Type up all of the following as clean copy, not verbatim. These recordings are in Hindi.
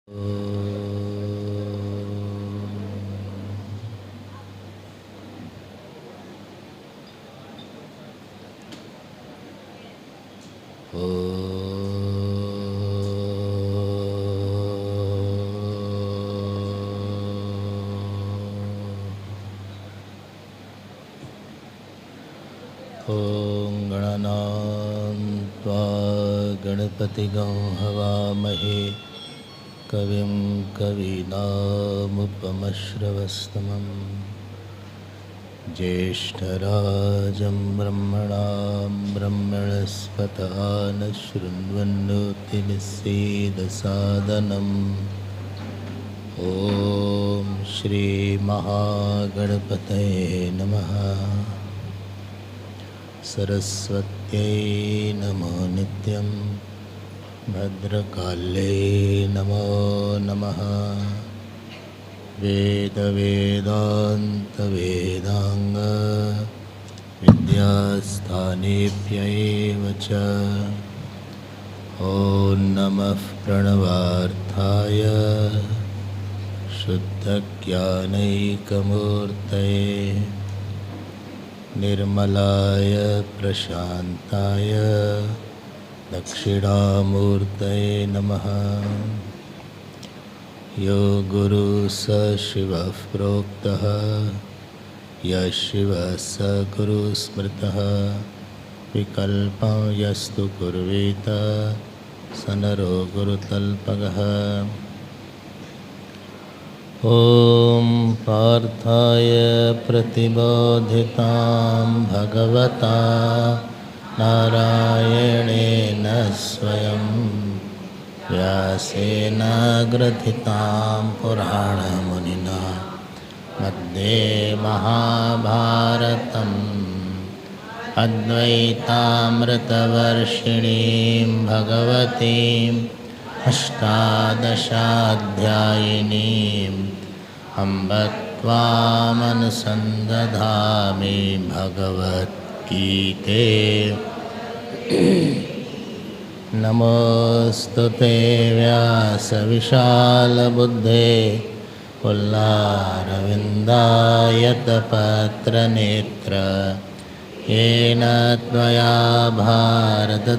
ॐ गणनां त्वा गणपतिगं हवामहे कविं कवीनामुपमश्रवस्तमं ज्येष्ठराजं ब्रह्मणां ब्रह्मणस्पत न शृण्वन्नोतिमिस्सीदसादनम् ॐ श्रीमहागणपतये नमः। सरस्वत्यै नमो नित्यं भद्रकाल्यै नमो नमः। वेदवेदान्तवेदाङ्ग विद्यास्थानेभ्यैव च ॐ नमः प्रणवार्थाय शुद्धज्ञानैकमूर्तये निर्मलाय प्रशान्ताय दक्षिणामूर्तये नमः। यो गुरुः स शिवः प्रोक्तः यः शिवः स गुरुः स्मृतः विकल्पं यस्तु कुर्वीत स नरो गुरुतल्पगः। ॐ पार्थाय प्रतिबोधितां भगवता नारायणेन स्वयं व्यासेन ग्रथितां पुराणमुनिना मध्ये महाभारतम् अद्वैतामृतवर्षिणीं भगवतीम् अष्टादशाध्यायिनीम् अम्ब त्वामनुसन्दधामि भगवद्गीते। नमोऽस्तुते व्यासविशालबुद्धे पुल्लारविन्दायतपत्रनेत्र येन त्वया भारततैलपूर्णः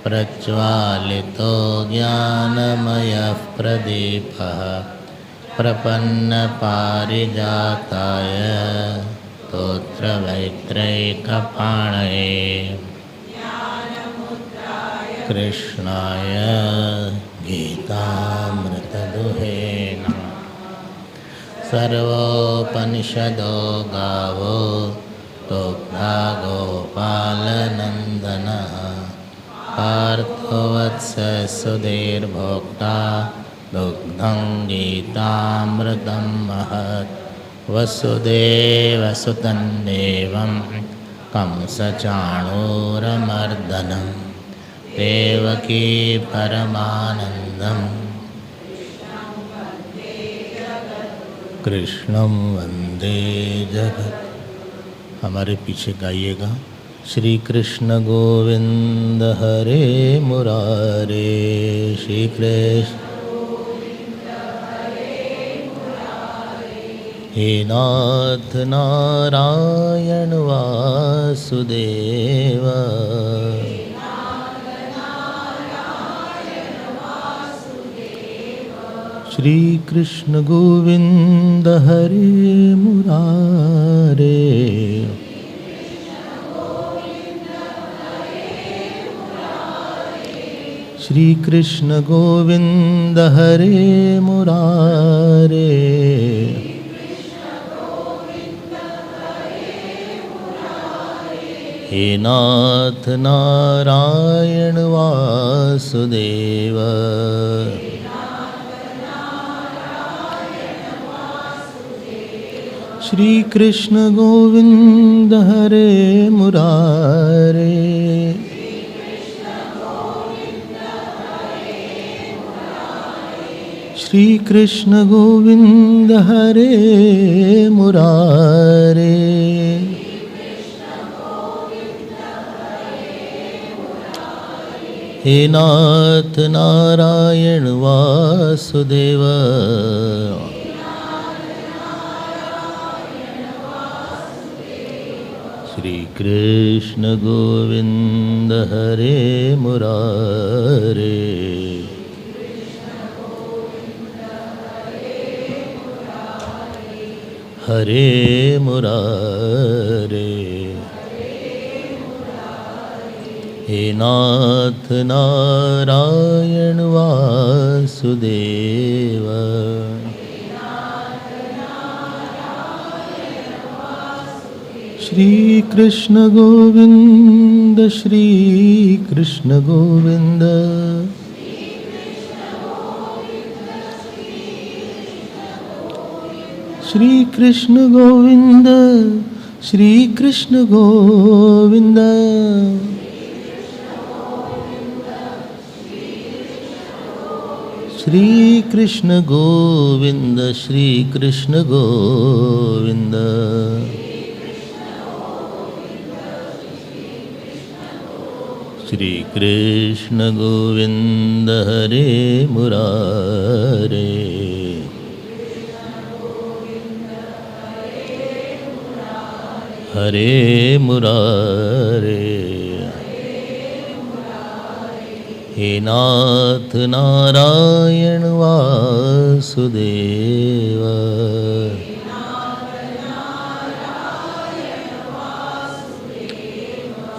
प्रज्वालितो ज्ञानमयः प्रदीपः प्रपन्नपारिजाताय स्तोत्रवैत्रैकपाणये कृष्णाय गीतामृतदुहे नमः। सर्वोपनिषदो गावो दोग्धा गोपालनन्दनः पार्थो वत्स सुधीर्भोक्ता दुग्धं गीतामृतं महत्। वसुदेवसुतं देवं कंसचाणूरमर्दनं देवकी परमानन्दं कृष्णं वन्दे जगत्। हमारे पीछे गाइएगा। श्री कृष्ण गोविंद हरे मुरारे श्री कृष्ण हे नाथ नारायण वासुदेव श्री कृष्ण गोविंद हरे मुरारे श्री कृष्ण गोविंद हरे मुरारे हे नाथ नारायण वासुदेव श्री कृष्ण गोविंद हरे मुरारे श्री कृष्ण गोविंद हरे मुरारे हे नाथ नारायण वासुदेव। श्री कृष्ण गोविंद हरे मुरारे। हरे मुरारे। हे नाथ नारायण वासुदेव। श्री कृष्ण गोविंद श्री कृष्ण गोविंद। श्री कृष्ण गोविंद श्री कृष्ण गोविंद। श्री कृष्ण गोविंद श्री कृष्ण गोविंद। श्री कृष्ण गोविंद हरे मुरारे। हरे मुरारे। हे नाथ नारायण वासुदेव।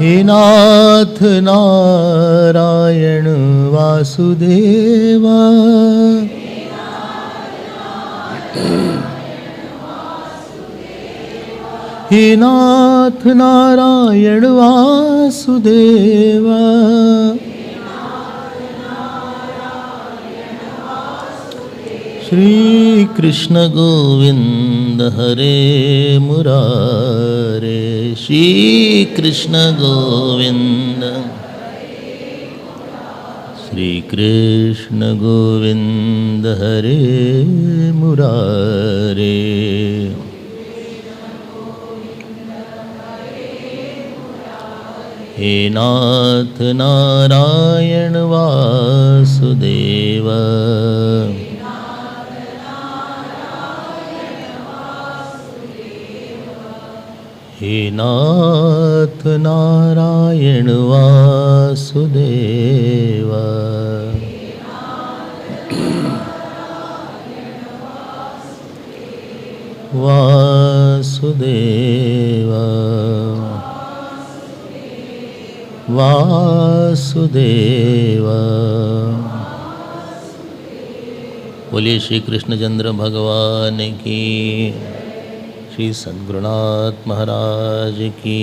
हे नाथ नारायण वासुदेव। हे नाथ नारायण वासुदेव। श्री कृष्ण गोविंद हरे मुरारे। श्री कृष्ण गोविंद। श्री कृष्ण गोविंद हरे मुरारे। हे नाथ नारायण वासुदेव। हे नाथ नारायण वासुदेव। वासुदेव वासुदेव। बोलिए श्री कृष्णचंद्र भगवान की। श्री सद्गुरुनाथ महाराज की।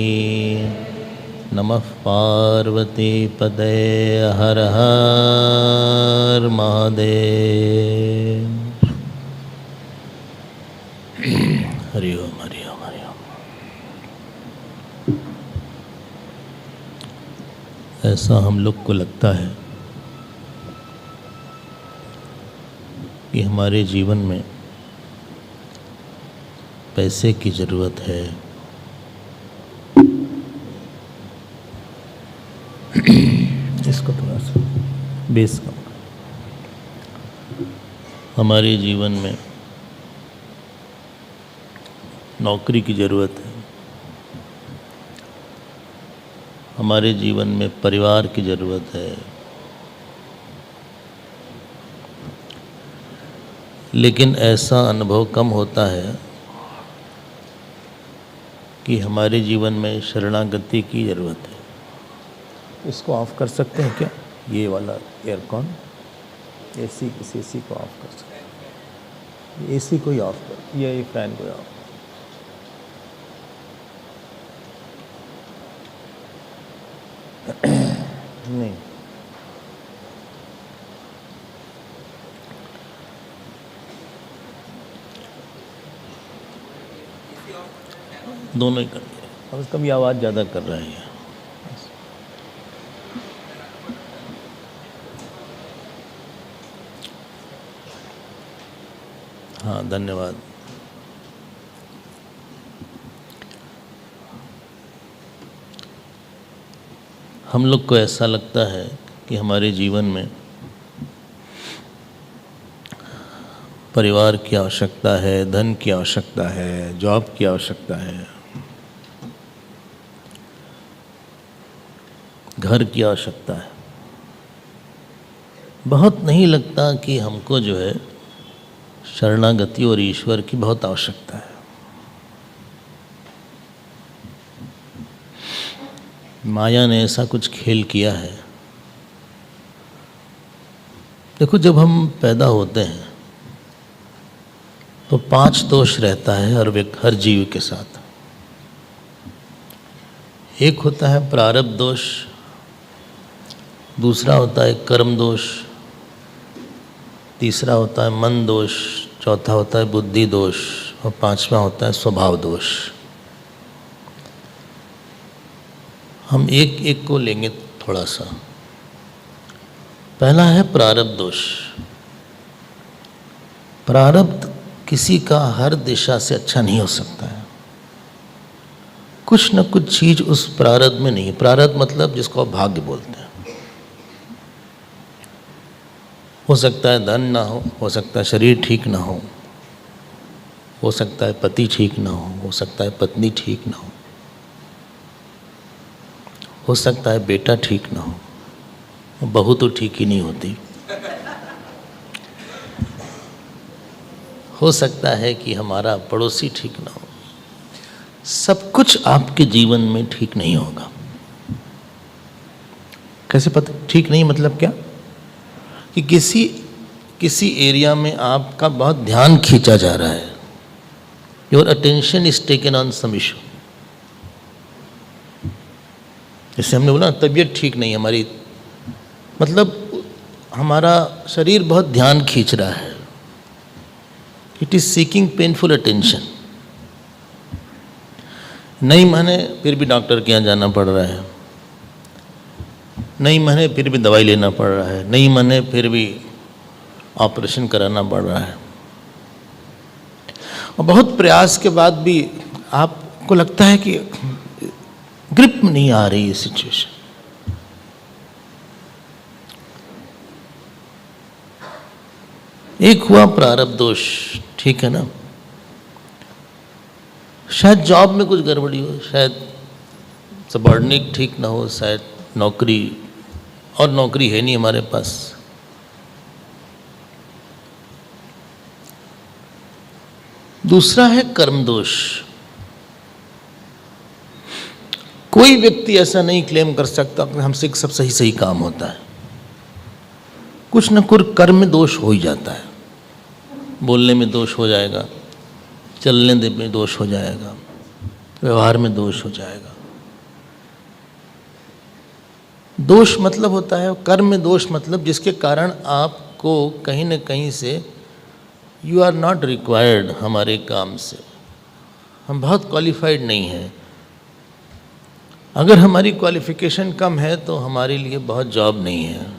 नमः पार्वती पदे। हर हर महादेव। हरि ओम हरि ओम हरि ओम। ऐसा हम लोग को लगता है कि हमारे जीवन में पैसे की ज़रूरत है। इसको थोड़ा सा बेस कम। हमारे जीवन में नौकरी की ज़रूरत है। हमारे जीवन में परिवार की ज़रूरत है। लेकिन ऐसा अनुभव कम होता है कि हमारे जीवन में शरणागति की ज़रूरत है। इसको ऑफ़ कर सकते हैं क्या? ये वाला एयरकॉन एसी, इस एसी को ऑफ़ कर सकते हैं। एसी को ही ऑफ़ कर, ये फैन को ऑफ। नहीं, दोनों ही कर दिए। और उसका भी आवाज़ ज़्यादा कर रहा है। हाँ, धन्यवाद। हम लोग को ऐसा लगता है कि हमारे जीवन में परिवार की आवश्यकता है, धन की आवश्यकता है, जॉब की आवश्यकता है, घर की आवश्यकता है। बहुत नहीं लगता कि हमको जो है शरणागति और ईश्वर की बहुत आवश्यकता है। माया ने ऐसा कुछ खेल किया है। देखो, जब हम पैदा होते हैं तो 5 दोष रहता है हर जीव के साथ। एक होता है प्रारब्ध दोष, दूसरा होता है कर्म दोष, तीसरा होता है मन दोष, चौथा होता है बुद्धि दोष और 5वां होता है स्वभाव दोष। हम एक एक को लेंगे थोड़ा सा। पहला है प्रारब्ध दोष। प्रारब्ध किसी का हर दिशा से अच्छा नहीं हो सकता है। कुछ न कुछ चीज उस प्रारब्ध में नहीं। प्रारब्ध मतलब जिसको आप भाग्य बोलते हैं। हो सकता है धन ना हो सकता है शरीर ठीक ना हो सकता है पति ठीक ना हो सकता है पत्नी ठीक ना हो सकता है बेटा ठीक ना हो, बहू तो ठीक ही नहीं होती। हो सकता है कि हमारा पड़ोसी ठीक ना हो। सब कुछ आपके जीवन में ठीक नहीं होगा। कैसे पता ठीक नहीं मतलब क्या? कि किसी एरिया में आपका बहुत ध्यान खींचा जा रहा है। Your attention is taken on some issue. जैसे हमने बोला तबीयत ठीक नहीं हमारी, मतलब हमारा शरीर बहुत ध्यान खींच रहा है। It is seeking painful attention. नहीं माने फिर भी डॉक्टर के यहाँ जाना पड़ रहा है, नहीं माने फिर भी दवाई लेना पड़ रहा है, नहीं माने फिर भी ऑपरेशन कराना पड़ रहा है। और बहुत प्रयास के बाद भी आपको लगता है कि ग्रिप में नहीं आ रही ये सिचुएशन। एक हुआ प्रारब्ध दोष, ठीक है ना। शायद जॉब में कुछ गड़बड़ी हो, शायद सबॉर्डिनेट ठीक ना हो, शायद नौकरी है नहीं हमारे पास। दूसरा है कर्म दोष। कोई व्यक्ति ऐसा नहीं क्लेम कर सकता कि हमसे सब सही काम होता है। कुछ न कुछ कर्म में दोष हो ही जाता है। बोलने में दोष हो जाएगा, चलने में दोष हो जाएगा, व्यवहार में दोष हो जाएगा। दोष मतलब होता है, कर्म में दोष मतलब जिसके कारण आपको कहीं न कहीं से यू आर नॉट रिक्वायर्ड हमारे काम से। हम बहुत क्वालिफाइड नहीं हैं। अगर हमारी क्वालिफिकेशन कम है तो हमारे लिए बहुत जॉब नहीं है।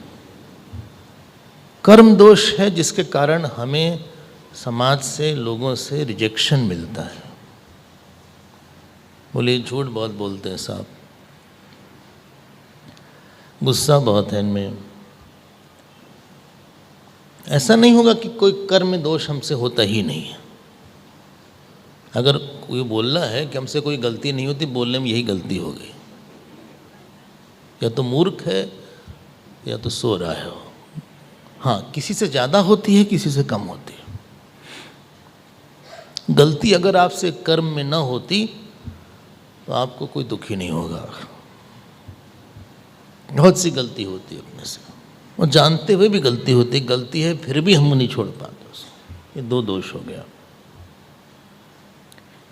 कर्म दोष है जिसके कारण हमें समाज से, लोगों से रिजेक्शन मिलता है। बोले झूठ बहुत बोलते हैं साहब, गुस्सा बहुत है इनमें। ऐसा नहीं होगा कि कोई कर्म दोष हमसे होता ही नहीं है। अगर कोई बोल रहा है कि हमसे कोई गलती नहीं होती, बोलने में यही गलती हो गई। या तो मूर्ख है या तो सो रहा है। हाँ, किसी से ज़्यादा होती है, किसी से कम होती है। गलती अगर आपसे कर्म में ना होती तो आपको कोई दुख ही नहीं होगा। बहुत सी गलती होती है अपने से, और जानते हुए भी गलती है फिर भी हम नहीं छोड़ पाते उसको। ये 2 दोष हो गया।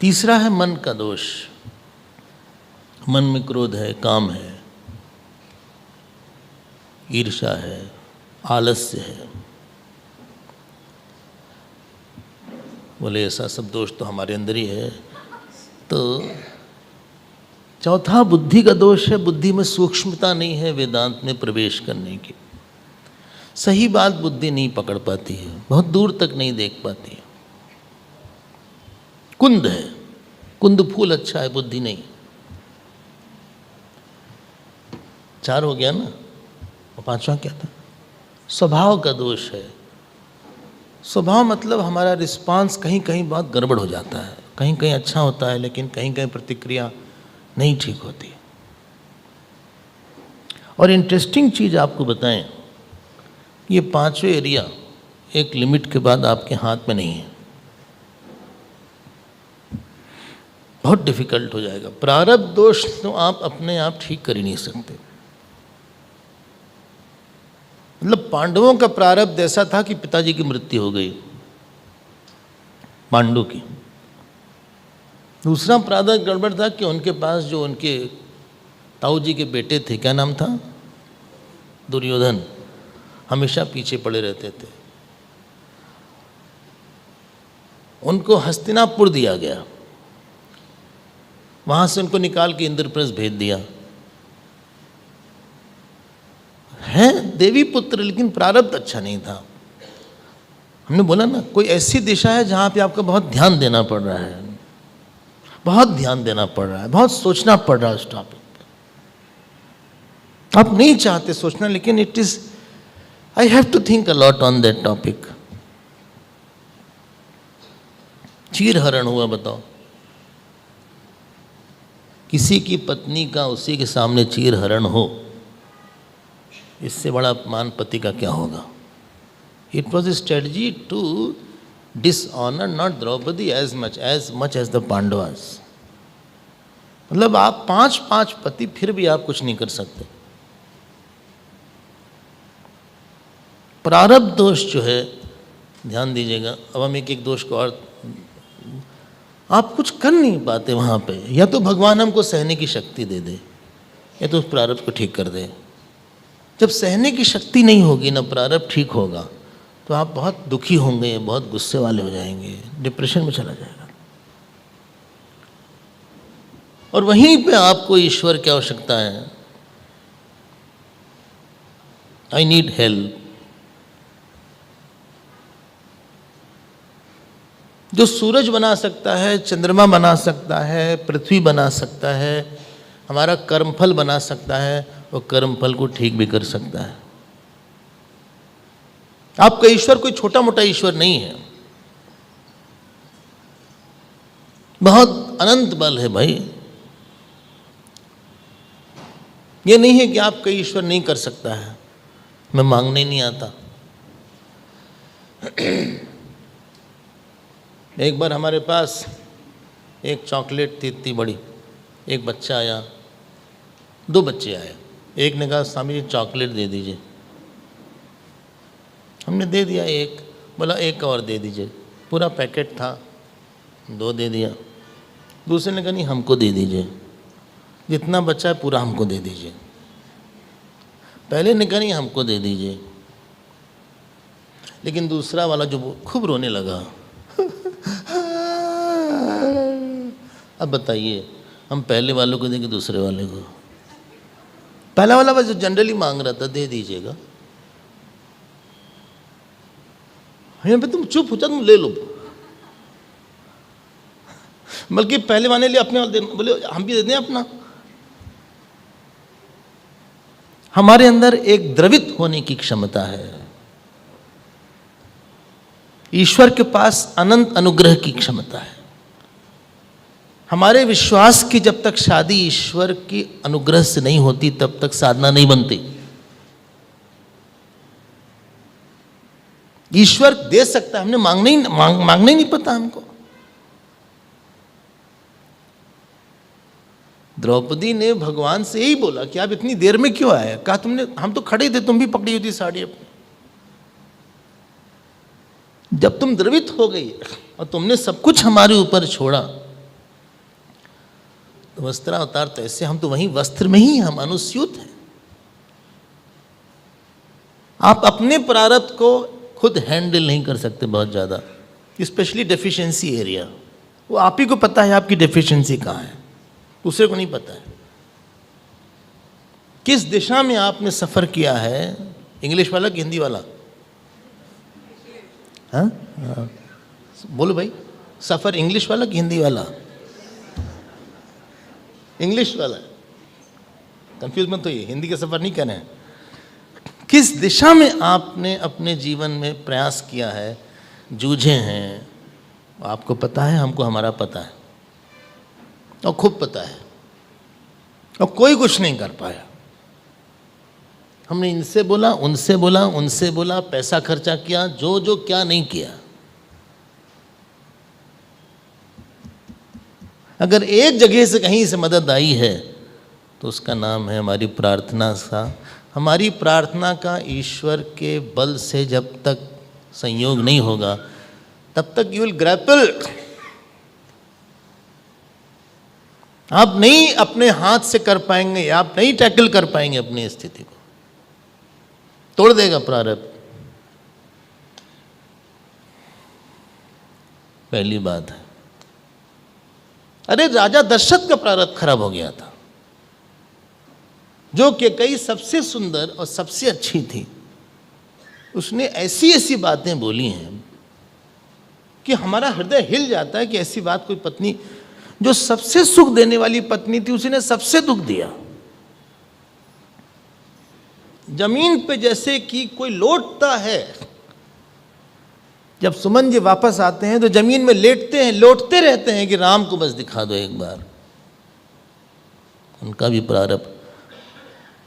तीसरा है मन का दोष। मन में क्रोध है, काम है, ईर्ष्या है, आलस्य है। बोले ऐसा सब दोष तो हमारे अंदर ही है। तो चौथा बुद्धि का दोष है। बुद्धि में सूक्ष्मता नहीं है वेदांत में प्रवेश करने की। सही बात बुद्धि नहीं पकड़ पाती है, बहुत दूर तक नहीं देख पाती है। कुंद है, कुंद फूल अच्छा है, बुद्धि नहीं। 4 हो गया ना, और पांचवा क्या था? स्वभाव का दोष है। स्वभाव मतलब हमारा रिस्पांस कहीं कहीं बहुत गड़बड़ हो जाता है, कहीं कहीं अच्छा होता है लेकिन कहीं कहीं प्रतिक्रिया नहीं ठीक होती। और इंटरेस्टिंग चीज़ आपको बताएं, ये पांचवें एरिया एक लिमिट के बाद आपके हाथ में नहीं है, बहुत डिफिकल्ट हो जाएगा। प्रारब्ध दोष तो आप अपने आप ठीक कर ही नहीं सकते। मतलब पांडवों का प्रारब्ध ऐसा था कि पिताजी की मृत्यु हो गई, पांडु की। दूसरा प्रारब्ध गड़बड़ था कि उनके पास जो उनके ताऊ जी के बेटे थे, क्या नाम था, दुर्योधन, हमेशा पीछे पड़े रहते थे। उनको हस्तिनापुर दिया गया, वहां से उनको निकाल के इंद्रप्रस्थ भेज दिया। है देवी पुत्र, लेकिन प्रारब्ध अच्छा नहीं था। हमने बोला ना, कोई ऐसी दिशा है जहां पे आपको बहुत ध्यान देना पड़ रहा है, बहुत ध्यान देना पड़ रहा है, बहुत सोचना पड़ रहा है उस टॉपिक पे। आप नहीं चाहते सोचना, लेकिन it is, I have to think a lot on that topic. चीर हरण हुआ, बताओ, किसी की पत्नी का उसी के सामने चीर हरण हो, इससे बड़ा अपमान पति का क्या होगा। It was a strategy to dishonour not Draupadi as much as the Pandavas. मतलब आप पांच पति, फिर भी आप कुछ नहीं कर सकते। प्रारब्ध दोष जो है, ध्यान दीजिएगा। अब हम एक एक दोष को, और आप कुछ कर नहीं पाते वहाँ पे। या तो भगवान हमको सहने की शक्ति दे दे, या तो उस प्रारब्ध को ठीक कर दे। जब सहने की शक्ति नहीं होगी ना, प्रारब्ध ठीक होगा, तो आप बहुत दुखी होंगे, बहुत गुस्से वाले हो जाएंगे, डिप्रेशन में चला जाएगा। और वहीं पे आपको ईश्वर की आवश्यकता है। I need help. जो सूरज बना सकता है, चंद्रमा बना सकता है, पृथ्वी बना सकता है, हमारा कर्मफल बना सकता है, वो कर्मफल को ठीक भी कर सकता है। आपका ईश्वर कोई छोटा मोटा ईश्वर नहीं है, बहुत अनंत बल है भाई। ये नहीं है कि आपका ईश्वर नहीं कर सकता है, मैं मांगने नहीं आता। एक बार हमारे पास एक चॉकलेट थी इतनी बड़ी, एक बच्चा आया, दो बच्चे आए। एक ने कहा स्वामी जी चॉकलेट दे दीजिए, हमने दे दिया। एक बोला एक और दे दीजिए, पूरा पैकेट था, दो दे दिया। दूसरे ने कहा नहीं हमको दे दीजिए, जितना बच्चा है पूरा हमको दे दीजिए। पहले ने कहा नहीं हमको दे दीजिए, लेकिन दूसरा वाला जो खूब रोने लगा। अब बताइए, हम पहले वालों को देंगे दूसरे वाले को? पहला वाला बस जो जनरली मांग रहा था दे दीजिएगा, यहाँ पे तुम चुप हो जाओ, तुम ले लो। बल्कि पहले वाले लिए अपने वाले बोले हम भी दे दें अपना। हमारे अंदर एक द्रवित होने की क्षमता है। ईश्वर के पास अनंत अनुग्रह की क्षमता है। हमारे विश्वास की जब तक शादी ईश्वर की अनुग्रह से नहीं होती, तब तक साधना नहीं बनती। ईश्वर दे सकता है, हमने मांगने ही नहीं पता हमको। द्रौपदी ने भगवान से यही बोला कि आप इतनी देर में क्यों आए? कहा तुमने, हम तो खड़े थे, तुम भी पकड़ी हुई थी साड़ी अपनी। जब तुम द्रवित हो गई और तुमने सब कुछ हमारे ऊपर छोड़ा, तो वस्त्रावतार तो ऐसे, हम तो वहीं वस्त्र में ही हम अनुस्यूत हैं। आप अपने प्रारब्ध को खुद हैंडल नहीं कर सकते बहुत ज़्यादा, स्पेशली डेफिशिएंसी एरिया। वो आप ही को पता है आपकी डेफिशिएंसी कहाँ है, दूसरे को नहीं पता है। किस दिशा में आपने सफ़र किया है, इंग्लिश वाला कि हिंदी वाला? हाँ बोलो भाई, सफ़र इंग्लिश वाला कि हिंदी वाला? इंग्लिश वाला। कंफ्यूज मत होइए, हिंदी का सफ़र नहीं कर रहे हैं। किस दिशा में आपने अपने जीवन में प्रयास किया है, जूझे हैं, आपको पता है, हमको हमारा पता है और खूब पता है, और कोई कुछ नहीं कर पाया। हमने इनसे बोला, उनसे बोला, उनसे बोला, पैसा खर्चा किया, जो जो क्या नहीं किया। अगर एक जगह से कहीं से मदद आई है तो उसका नाम है हमारी प्रार्थना सा। हमारी प्रार्थना का ईश्वर के बल से जब तक संयोग नहीं होगा तब तक यू विल ग्रैपल। आप नहीं अपने हाथ से कर पाएंगे, आप नहीं टैकल कर पाएंगे अपनी स्थिति को, तोड़ देगा प्रारब्ध। पहली बात है। अरे राजा दशरथ का प्रारब्ध खराब हो गया था, जो कि कई सबसे सुंदर और सबसे अच्छी थी। उसने ऐसी ऐसी बातें बोली हैं कि हमारा हृदय हिल जाता है कि ऐसी बात कोई पत्नी, जो सबसे सुख देने वाली पत्नी थी, उसने सबसे दुख दिया। जमीन पे जैसे कि कोई लौटता है, जब सुमन जी वापस आते हैं तो जमीन में लेटते हैं, लौटते रहते हैं कि राम को बस दिखा दो एक बार। उनका भी प्रारब्ध।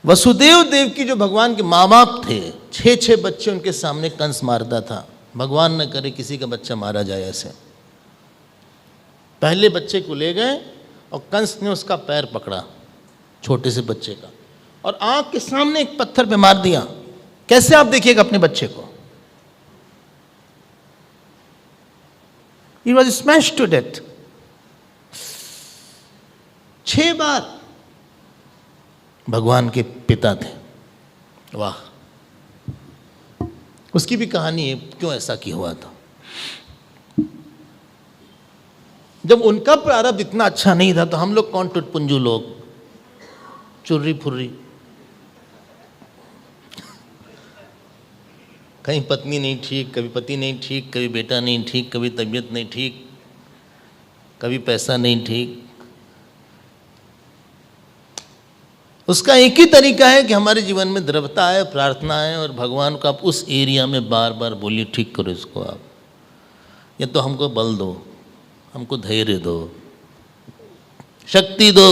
वसुदेव देव की जो भगवान के माँ बाप थे, 6 बच्चे उनके सामने कंस मारता था। भगवान न करे किसी का बच्चा मारा जाए ऐसे। पहले बच्चे को ले गए और कंस ने उसका पैर पकड़ा, छोटे से बच्चे का, और आंख के सामने एक पत्थर पे मार दिया। कैसे आप देखिएगा अपने बच्चे को? He was smashed to death। 6 बार। भगवान के पिता थे, वाह। उसकी भी कहानी है क्यों ऐसा की हुआ था। जब उनका प्रारब्ध इतना अच्छा नहीं था तो हम लोग कौन टुटपुंजू लोग, चुर्री फुर्री। कहीं पत्नी नहीं ठीक, कभी पति नहीं ठीक, कभी बेटा नहीं ठीक, कभी तबीयत नहीं ठीक, कभी पैसा नहीं ठीक। उसका एक ही तरीका है कि हमारे जीवन में द्रव्यता है, प्रार्थना है, और भगवान को आप उस एरिया में बार बार बोलिए, ठीक करो इसको आप, या तो हमको बल दो, हमको धैर्य दो, शक्ति दो।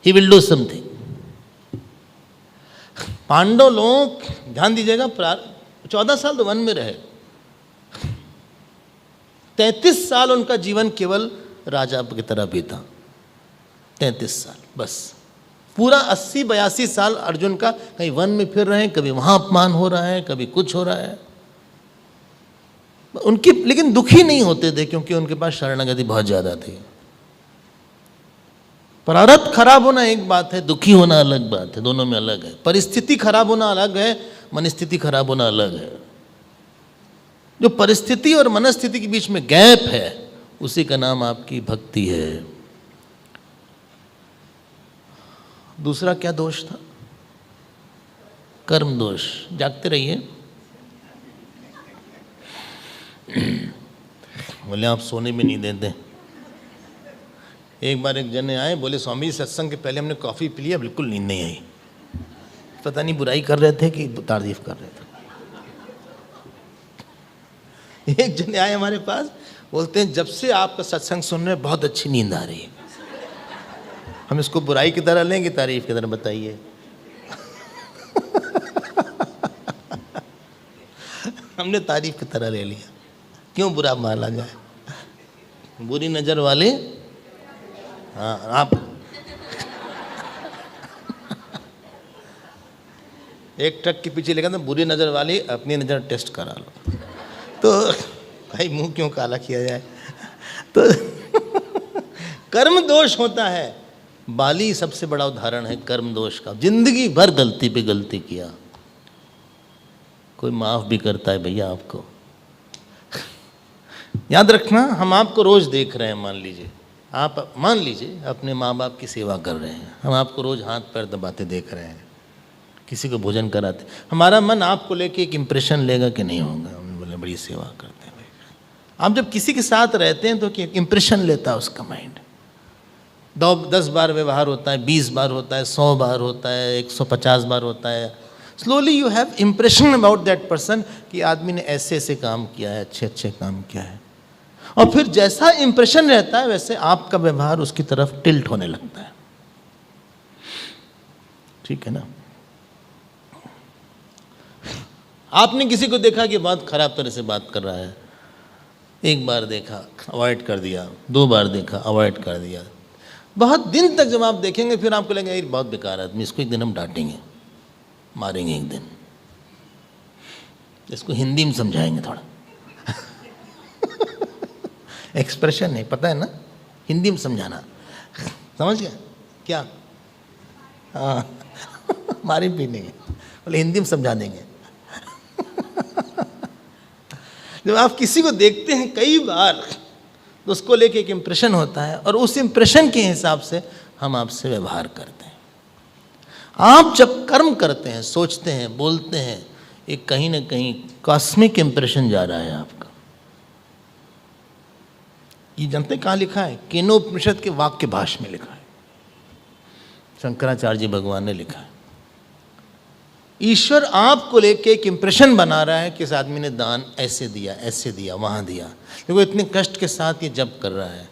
He will do something. Pandava लोग, ध्यान दीजिएगा, 14 साल तो वन में रहे, 33 साल उनका जीवन केवल राजा की तरह बीता। 33 साल बस। पूरा 80-82 साल अर्जुन का कहीं वन में फिर रहे हैं, कभी वहां अपमान हो रहा है, कभी कुछ हो रहा है उनकी, लेकिन दुखी नहीं होते थे क्योंकि उनके पास शरणागति बहुत ज्यादा थी। प्रारब्ध खराब होना एक बात है, दुखी होना अलग बात है, दोनों में अलग है। परिस्थिति खराब होना अलग है, मनस्थिति खराब होना अलग है। जो परिस्थिति और मनस्थिति के बीच में गैप है, उसी का नाम आपकी भक्ति है। दूसरा क्या दोष था? कर्म दोष। जागते रहिए। बोले आप सोने में नहीं देते। एक बार एक जने आए, बोले स्वामी सत्संग के पहले हमने कॉफ़ी पी लिया, बिल्कुल नींद नहीं आई। पता नहीं बुराई कर रहे थे कि तारीफ कर रहे थे। एक जने आए हमारे पास, बोलते हैं जब से आपका सत्संग सुन रहे बहुत अच्छी नींद आ रही है। हम इसको बुराई की तरह लेंगे, तारीफ की तरह? बताइए। हमने तारीफ की तरह ले लिया, क्यों बुरा माना जाए? बुरी नजर वाले, हाँ आप एक ट्रक के पीछे लेकर, तो बुरी नजर वाली अपनी नजर टेस्ट करा लो। तो भाई मुंह क्यों काला किया जाए? तो कर्म दोष होता है। बाली सबसे बड़ा उदाहरण है कर्म दोष का। जिंदगी भर गलती पे गलती किया, कोई माफ भी करता है भैया आपको? याद रखना, हम आपको रोज देख रहे हैं। मान लीजिए अपने माँ बाप की सेवा कर रहे हैं, हम आपको रोज हाथ पैर दबाते देख रहे हैं, किसी को भोजन कराते, हमारा मन आपको लेके एक इम्प्रेशन लेगा कि नहीं होगा? हम बोले बड़ी सेवा करते हैं। आप जब किसी के साथ रहते हैं तो एक इम्प्रेशन लेता है उसका माइंड। 10 बार व्यवहार होता है, 20 बार होता है, 100 बार होता है, 150 बार होता है। Slowly you have impression about that person कि आदमी ने ऐसे ऐसे काम किया है, अच्छे अच्छे काम किया है, और फिर जैसा इम्प्रेशन रहता है वैसे आपका व्यवहार उसकी तरफ टिल्ट होने लगता है। ठीक है ना? आपने किसी को देखा कि बहुत खराब तरह से बात कर रहा है, एक बार देखा अवॉइड कर दिया, 2 बार देखा अवॉइड कर दिया, बहुत दिन तक जब आप देखेंगे फिर आपको लगेगा ये बहुत बेकार आदमी, इसको एक दिन हम डांटेंगे, मारेंगे एक दिन, इसको हिंदी में समझाएंगे थोड़ा। एक्सप्रेशन नहीं पता है ना, हिंदी में समझाना, समझ गए क्या? हाँ। मारे भी नहीं, बोले हिंदी में समझा देंगे। जब आप किसी को देखते हैं कई बार तो उसको लेके एक इम्प्रेशन होता है, और उस इम्प्रेशन के हिसाब से हम आपसे व्यवहार करते हैं। आप जब कर्म करते हैं, सोचते हैं, बोलते हैं, एक कहीं ना कहीं कॉस्मिक इम्प्रेशन जा रहा है आपका। ये जानते हैं कहाँ लिखा है? केनोपनिषद के वाक्य भाष्य में लिखा है, शंकराचार्य जी भगवान ने लिखा है। ईश्वर आपको लेके एक इम्प्रेशन बना रहा है कि इस आदमी ने दान ऐसे दिया, वहाँ दिया, देखो इतने कष्ट के साथ ये जप कर रहा है,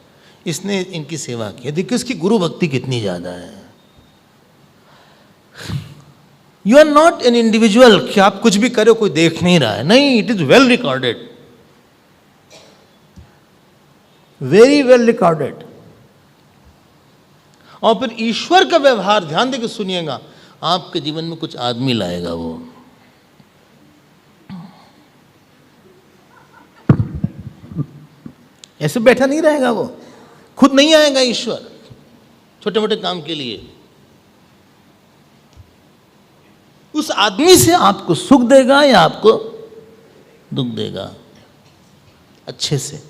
इसने इनकी सेवा की, देखो इसकी गुरु भक्ति कितनी ज़्यादा है। You are not an individual कि आप कुछ भी करो कोई देख नहीं रहा है, नहीं, it is well recorded, very well recorded. और फिर ईश्वर का व्यवहार ध्यान देकर सुनिएगा, आपके जीवन में कुछ आदमी लाएगा, वो ऐसे बैठा नहीं रहेगा, वो खुद नहीं आएगा ईश्वर छोटे मोटे काम के लिए। उस आदमी से आपको सुख देगा या आपको दुख देगा, अच्छे से।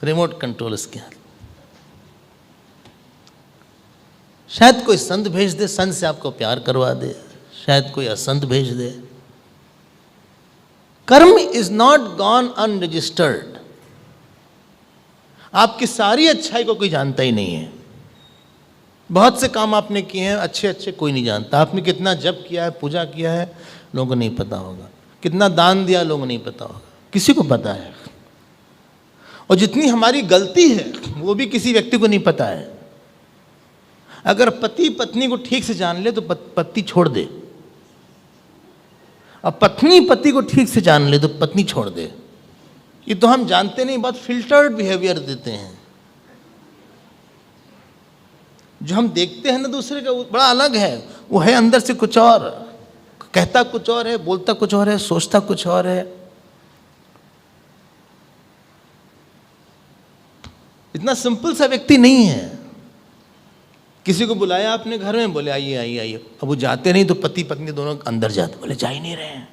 रिमोट कंट्रोल इसके हाथ। शायद कोई संत भेज दे, संत से आपको प्यार करवा दे, शायद कोई असंत भेज दे। कर्म इज नॉट गॉन अनरजिस्टर्ड। आपकी सारी अच्छाई को कोई जानता ही नहीं है। बहुत से काम आपने किए हैं अच्छे अच्छे, कोई नहीं जानता। आपने कितना जप किया है, पूजा किया है, लोगों को नहीं पता होगा। कितना दान दिया, लोगों को नहीं पता होगा, किसी को पता है। और जितनी हमारी गलती है वो भी किसी व्यक्ति को नहीं पता है। अगर पति पत्नी को ठीक से जान ले तो पति छोड़ दे, और पत्नी पति को ठीक से जान ले तो पत्नी छोड़ दे। ये तो हम जानते नहीं, बहुत फिल्टर्ड बिहेवियर देते हैं। जो हम देखते हैं ना दूसरे का, वो बड़ा अलग है, वो है अंदर से कुछ और, कहता कुछ और है, बोलता कुछ और है, सोचता कुछ और है। इतना सिंपल सा व्यक्ति नहीं है। किसी को बुलाया आपने घर में, बोले आइए आइए आइए, अब वो जाते नहीं तो पति पत्नी दोनों अंदर जाते, बोले जा ही नहीं रहे हैं,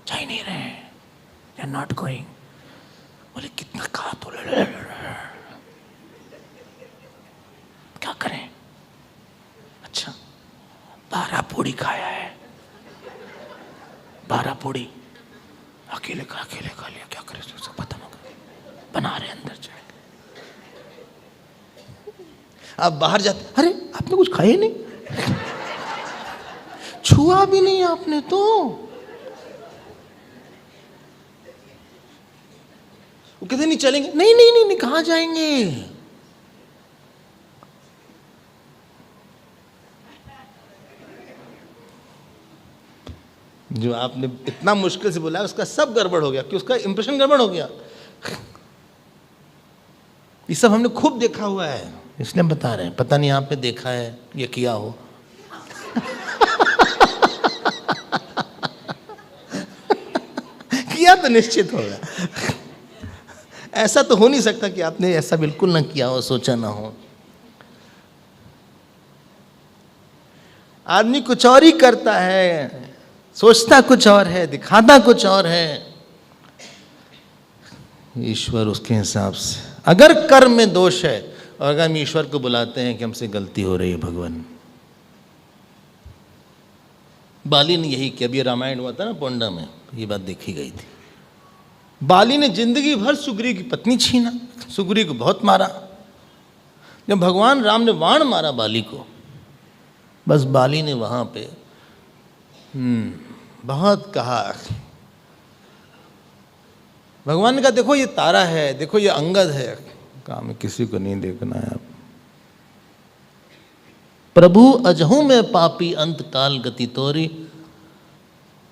जा ही नहीं रहे हैं, दे आर नॉट गोइंग। बोले कितना कहा तो क्या करें? अच्छा 12 पूड़ी खाया है, 12 पूड़ी अकेले खा लिया, क्या करें? उसको पता ना, बना रहे अंदर जाए। आप बाहर जाते, अरे आपने कुछ खाया नहीं, छुआ भी नहीं आपने तो। वो कहते नहीं चलेंगे, नहीं नहीं नहीं, नहीं कहाँ जाएंगे? जो आपने इतना मुश्किल से बोला उसका सब गड़बड़ हो गया, कि उसका इंप्रेशन गड़बड़ हो गया। ये सब हमने खूब देखा हुआ है, इसलिए हम बता रहे हैं। पता नहीं आपने देखा है ये किया हो। किया तो निश्चित होगा, ऐसा तो हो नहीं सकता कि आपने ऐसा बिल्कुल ना किया हो, सोचा ना हो। आदमी कुछ और ही करता है, सोचता कुछ और है, दिखाता कुछ और है। ईश्वर उसके हिसाब से, अगर कर्म में दोष है और अगर हम ईश्वर को बुलाते हैं कि हमसे गलती हो रही है भगवान। बाली ने यही किया, अभी रामायण हुआ था ना पोंडा में, ये बात देखी गई थी। बाली ने जिंदगी भर सुग्रीव की पत्नी छीना, सुग्रीव को बहुत मारा। जब भगवान राम ने बाण मारा बाली को, बस बाली ने वहां पे बहुत कहा। भगवान ने कहा देखो ये तारा है, देखो ये अंगद है। कहा मैं किसी को नहीं देखना है। अब प्रभु अजहू में पापी अंत काल गति तोरी।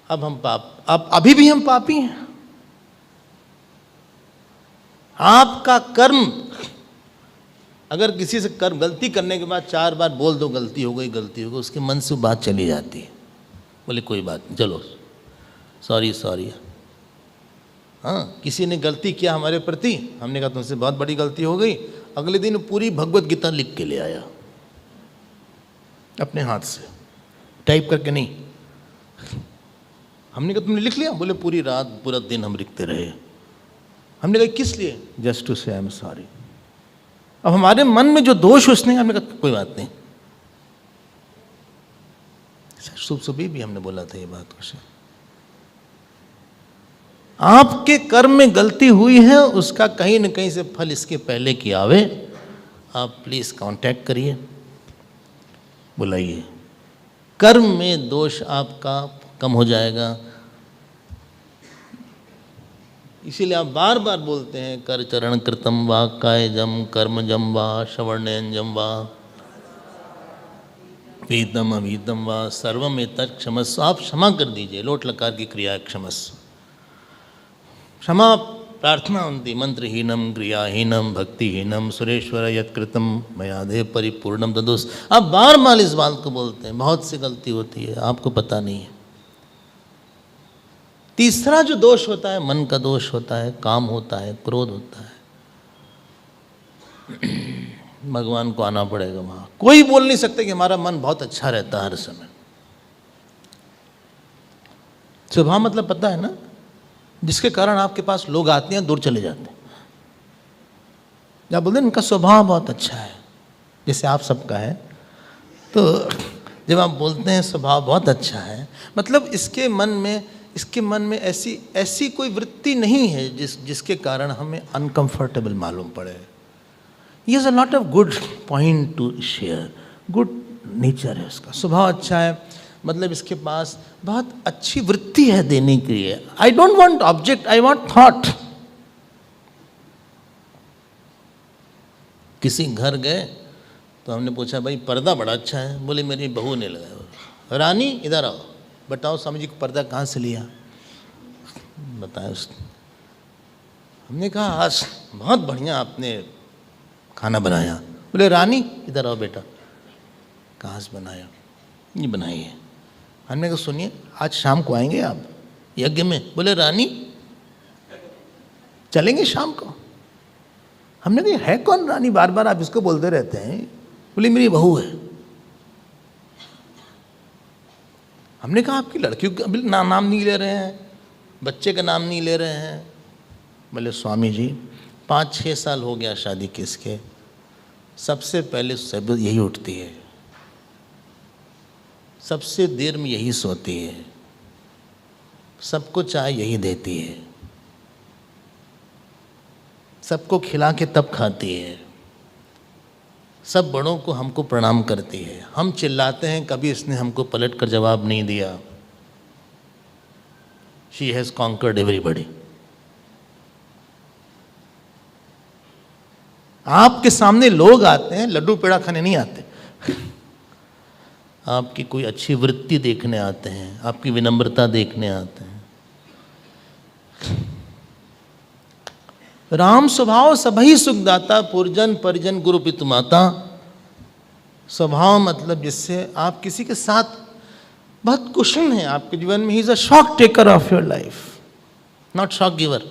अब हम अब अभी भी हम पापी हैं। आपका कर्म, अगर किसी से कर्म गलती करने के बाद 4 बार बोल दो गलती हो गई, गलती हो गई, उसके मन से बात चली जाती है। बोले कोई बात नहीं, चलो सॉरी सॉरी। हाँ, किसी ने गलती किया हमारे प्रति, हमने कहा तुमसे बहुत बड़ी गलती हो गई। अगले दिन पूरी भगवत गीता लिख के ले आया अपने हाथ से, टाइप करके नहीं। हमने कहा तुमने लिख लिया? बोले पूरी रात पूरा दिन हम लिखते रहे। हमने कहा किस लिए? जस्ट टू से आई एम सॉरी। अब हमारे मन में जो दोष उसने, हमने कहा कोई बात नहीं। शुभ सुबह भी हमने बोला था ये बात उसे। आपके कर्म में गलती हुई है, उसका कहीं न कहीं से फल इसके पहले कि आवे, आप प्लीज कांटेक्ट करिए, बुलाइए। कर्म में दोष आपका कम हो जाएगा। इसीलिए आप बार बार बोलते हैं कर चरण कृतम वा कायजम कर्मजम वा श्रवणेंजम वा वेदम अवीदम वा सर्वम एतत् क्षमस्व। आप क्षमा कर दीजिए। लोट लकार की क्रिया है क्षमस्व। क्षमा प्रार्थना उनती मंत्रहीनम क्रियाहीनम भक्तिहीनम सुरेश्वर यत्कृतम मयादेव परिपूर्णम तदोष। आप बार बार इस बात को बोलते हैं। बहुत सी गलती होती है, आपको पता नहीं है। तीसरा जो दोष होता है, मन का दोष होता है, काम होता है, क्रोध होता है। भगवान को आना पड़ेगा वहां। कोई बोल नहीं सकते कि हमारा मन बहुत अच्छा रहता है हर समय। स्वभाव मतलब पता है ना, जिसके कारण आपके पास लोग आते हैं दूर चले जाते हैं। जब बोलते हैं उनका स्वभाव बहुत अच्छा है, जैसे आप सबका है, तो जब आप बोलते हैं स्वभाव बहुत अच्छा है, मतलब इसके मन में ऐसी कोई वृत्ति नहीं है जिसके कारण हमें अनकंफर्टेबल मालूम पड़े। He has a lot of good point two share. Good nature है उसका, स्वभाव अच्छा है, मतलब इसके पास बहुत अच्छी वृत्ति है देने के लिए। I don't want object, I want thought. किसी घर गए तो हमने पूछा भाई पर्दा बड़ा अच्छा है। बोले मेरी बहू ने लगाया। रानी इधर आओ, बताओ स्वामी जी को पर्दा कहाँ से लिया? बताया उसने। हमने कहा आज बहुत बढ़िया आपने खाना बनाया। बोले रानी इधर आओ बेटा, कहाँ से बनाया? ये बनाई है। हमने कहा सुनिए आज शाम को आएंगे आप यज्ञ में? बोले रानी चलेंगे शाम को। हमने कहा है कौन रानी, बार बार आप इसको बोलते रहते हैं? बोले मेरी बहू है। हमने कहा आपकी लड़कियों का अभी नाम नहीं ले रहे हैं, बच्चे का नाम नहीं ले रहे हैं? बोले स्वामी जी 5-6 साल हो गया शादी के इसके, सबसे पहले सब यही उठती है, सबसे देर में यही सोती है, सबको चाय यही देती है, सबको खिला के तब खाती है, सब बड़ों को हमको प्रणाम करती है। हम चिल्लाते हैं, कभी इसने हमको पलट कर जवाब नहीं दिया। She has conquered everybody. आपके सामने लोग आते हैं, लड्डू पेड़ा खाने नहीं आते। आपकी कोई अच्छी वृत्ति देखने आते हैं, आपकी विनम्रता देखने आते हैं। राम स्वभाव सबही सुखदाता, पुरजन परिजन गुरु पितु माता। स्वभाव मतलब जिससे आप किसी के साथ बहुत कुशन है आपके जीवन में। He is a shock taker of your life, not shock giver.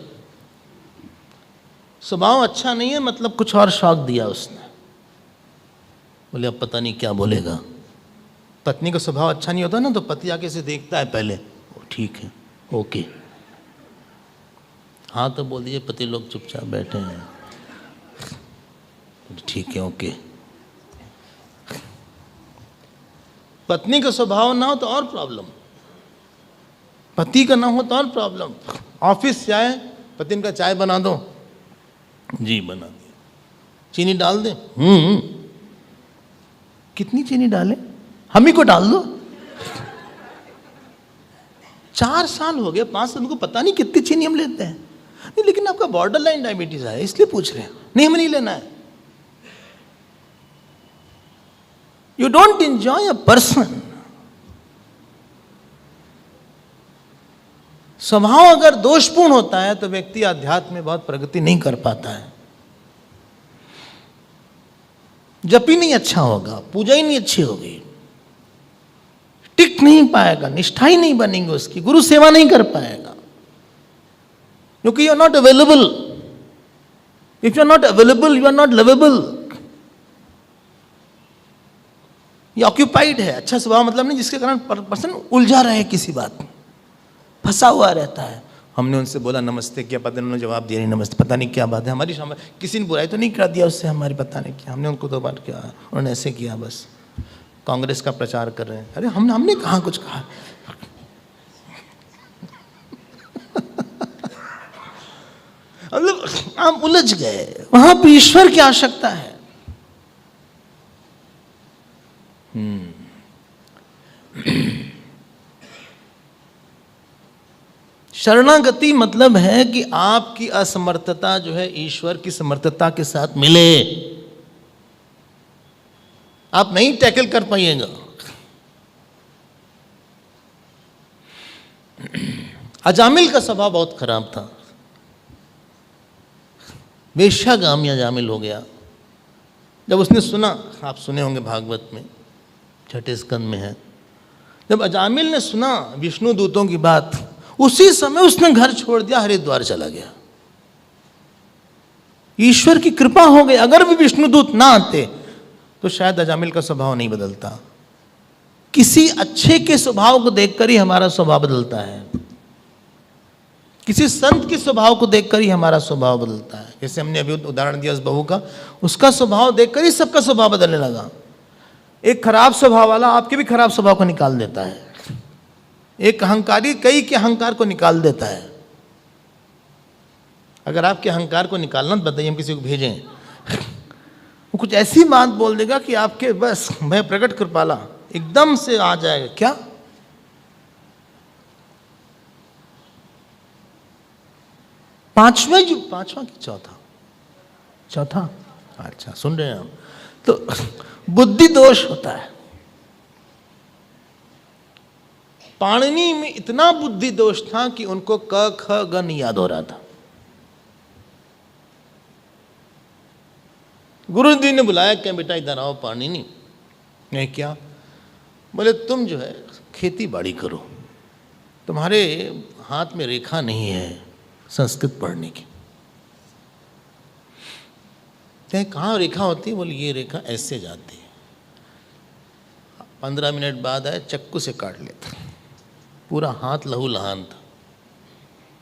स्वभाव अच्छा नहीं है मतलब कुछ और शॉक दिया उसने। बोले अब पता नहीं क्या बोलेगा। पत्नी का स्वभाव अच्छा नहीं होता ना, तो पति आके से देखता है पहले, ठीक है ओके, हाँ तो बोल दीजिए। पति लोग चुपचाप बैठे हैं, ठीक है ओके। पत्नी का स्वभाव ना हो तो और प्रॉब्लम, पति का ना हो तो और प्रॉब्लम। ऑफिस जाए पति का चाय बना दो, जी बना दिया। चीनी डाल दें, कितनी चीनी डालें, हम ही को डाल दो। 4 साल हो गए, 5 साल, उनको पता नहीं कितनी चीनी हम लेते हैं। नहीं, लेकिन आपका बॉर्डर लाइन डायबिटीज है इसलिए पूछ रहे हैं। नहीं, हमें नहीं लेना है। You don't enjoy a person. स्वभाव अगर दोषपूर्ण होता है तो व्यक्ति आध्यात्म में बहुत प्रगति नहीं कर पाता है। जप ही नहीं अच्छा होगा, पूजा ही नहीं अच्छी होगी, टिक नहीं पाएगा, निष्ठा ही नहीं बनेगी उसकी, गुरु सेवा नहीं कर पाएगा, क्योंकि you are not available. If you are not available, you are not lovable. ये ऑक्यूपाइड है। अच्छा स्वभाव मतलब नहीं जिसके कारण पर्सन उलझा रहे किसी बात में, फंसा हुआ रहता है। हमने उनसे बोला नमस्ते किया, पता नहीं उन्होंने जवाब दिया नहीं नमस्ते, पता नहीं क्या बात है। हमारी किसी ने बुराई तो नहीं कर दिया उससे, हमारी पता नहीं क्या, हमने उनको 2 बार किया, उन्होंने ऐसे किया, बस कांग्रेस का प्रचार कर रहे हैं। अरे हमने कहाँ कुछ कहा। मतलब हम उलझ गए। वहां पर ईश्वर की आवश्यकता है। शरणागति मतलब है कि आपकी असमर्थता जो है ईश्वर की समर्थता के साथ मिले। आप नहीं टैकल कर पाइएगा। अजामिल का स्वभाव बहुत खराब था, वेश्यागामी अजामिल हो गया। जब उसने सुना, आप सुने होंगे भागवत में 6ठे स्कंद में है, जब अजामिल ने सुना विष्णु दूतों की बात, उसी समय उसने घर छोड़ दिया, हरिद्वार चला गया। ईश्वर की कृपा हो गई। अगर भी विष्णुदूत ना आते तो शायद अजामिल का स्वभाव नहीं बदलता। किसी अच्छे के स्वभाव को देखकर ही हमारा स्वभाव बदलता है, किसी संत के स्वभाव को देखकर ही हमारा स्वभाव बदलता है। जैसे हमने अभी उदाहरण दिया उस बहू का, उसका स्वभाव देखकर ही सबका स्वभाव बदलने लगा। एक खराब स्वभाव वाला आपके भी खराब स्वभाव को निकाल देता है, एक अहंकारी कई के अहंकार को निकाल देता है। अगर आपके अहंकार को निकालना तो बताइए, हम किसी को भेजें, वो कुछ ऐसी बात बोल देगा कि आपके बस भय प्रकट कृपाला एकदम से आ जाएगा। क्या पांचवा की चौथा अच्छा सुन रहे हैं हम। तो बुद्धि दोष होता है। पाणिनि में इतना बुद्धि दोष था कि उनको क ख ग नहीं याद हो रहा था। गुरु जी ने बुलाया, क्या बेटा इधर आओ पाणिनि। नहीं, क्या? बोले तुम जो है खेती बाड़ी करो, तुम्हारे हाथ में रेखा नहीं है संस्कृत पढ़ने की। क्या कहाँ रेखा होती है? बोले ये रेखा ऐसे जाती है। 15 मिनट बाद आए, चक्कू से काट लेता, पूरा हाथ लहू लहान था।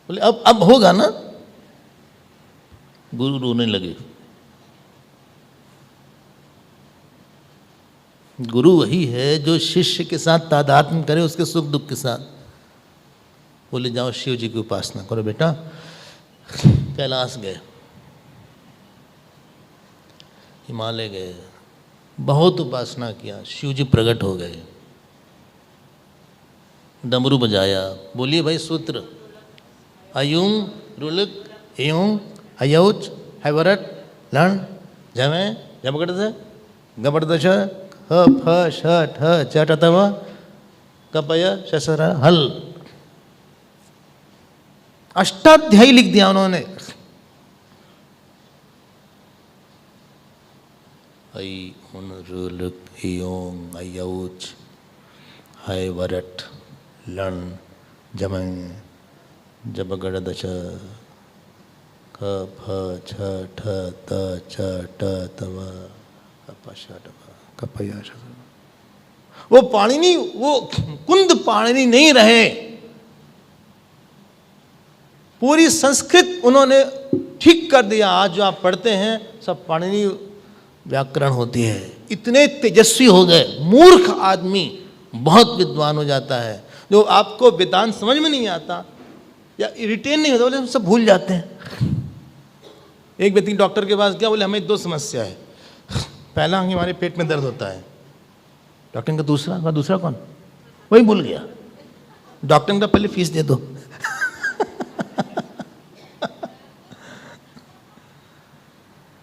बोले अब होगा ना? गुरु रोने लगे। गुरु वही है जो शिष्य के साथ तादात्म्य करे, उसके सुख दुख के साथ। बोले जाओ शिव जी की उपासना करो बेटा। कैलाश गए, हिमालय गए, बहुत उपासना किया, शिव जी प्रकट हो गए। डमरू बजाया, बोलिए भाई सूत्र, अयुं रुलक एयों अयौच हैवरट लण जमे जबगड़द गबड़दश ह फ श ठ च टतव कपय शसर हल। अष्टाध्यायी लिख दिया उन्होंने। ऐ उन रुलक एयों अयौच हैवरट लन जमय जबगड़दश क फ छ ठ त च ट तव कपया। वो पाणिनि, वो कुंद पाणिनि नहीं रहे। पूरी संस्कृत उन्होंने ठीक कर दिया। आज जो आप पढ़ते हैं सब पाणिनि व्याकरण होती है। इतने तेजस्वी हो गए। मूर्ख आदमी बहुत विद्वान हो जाता है। जो आपको वेदांत समझ में नहीं आता, या रिटेन नहीं होता, बोले हम सब भूल जाते हैं। एक व्यक्ति डॉक्टर के पास गया, बोले हमें 2 समस्या है, पहला हमारे पेट में दर्द होता है। डॉक्टर का दूसरा कौन? वही भूल गया। डॉक्टर का पहले फीस दे दो।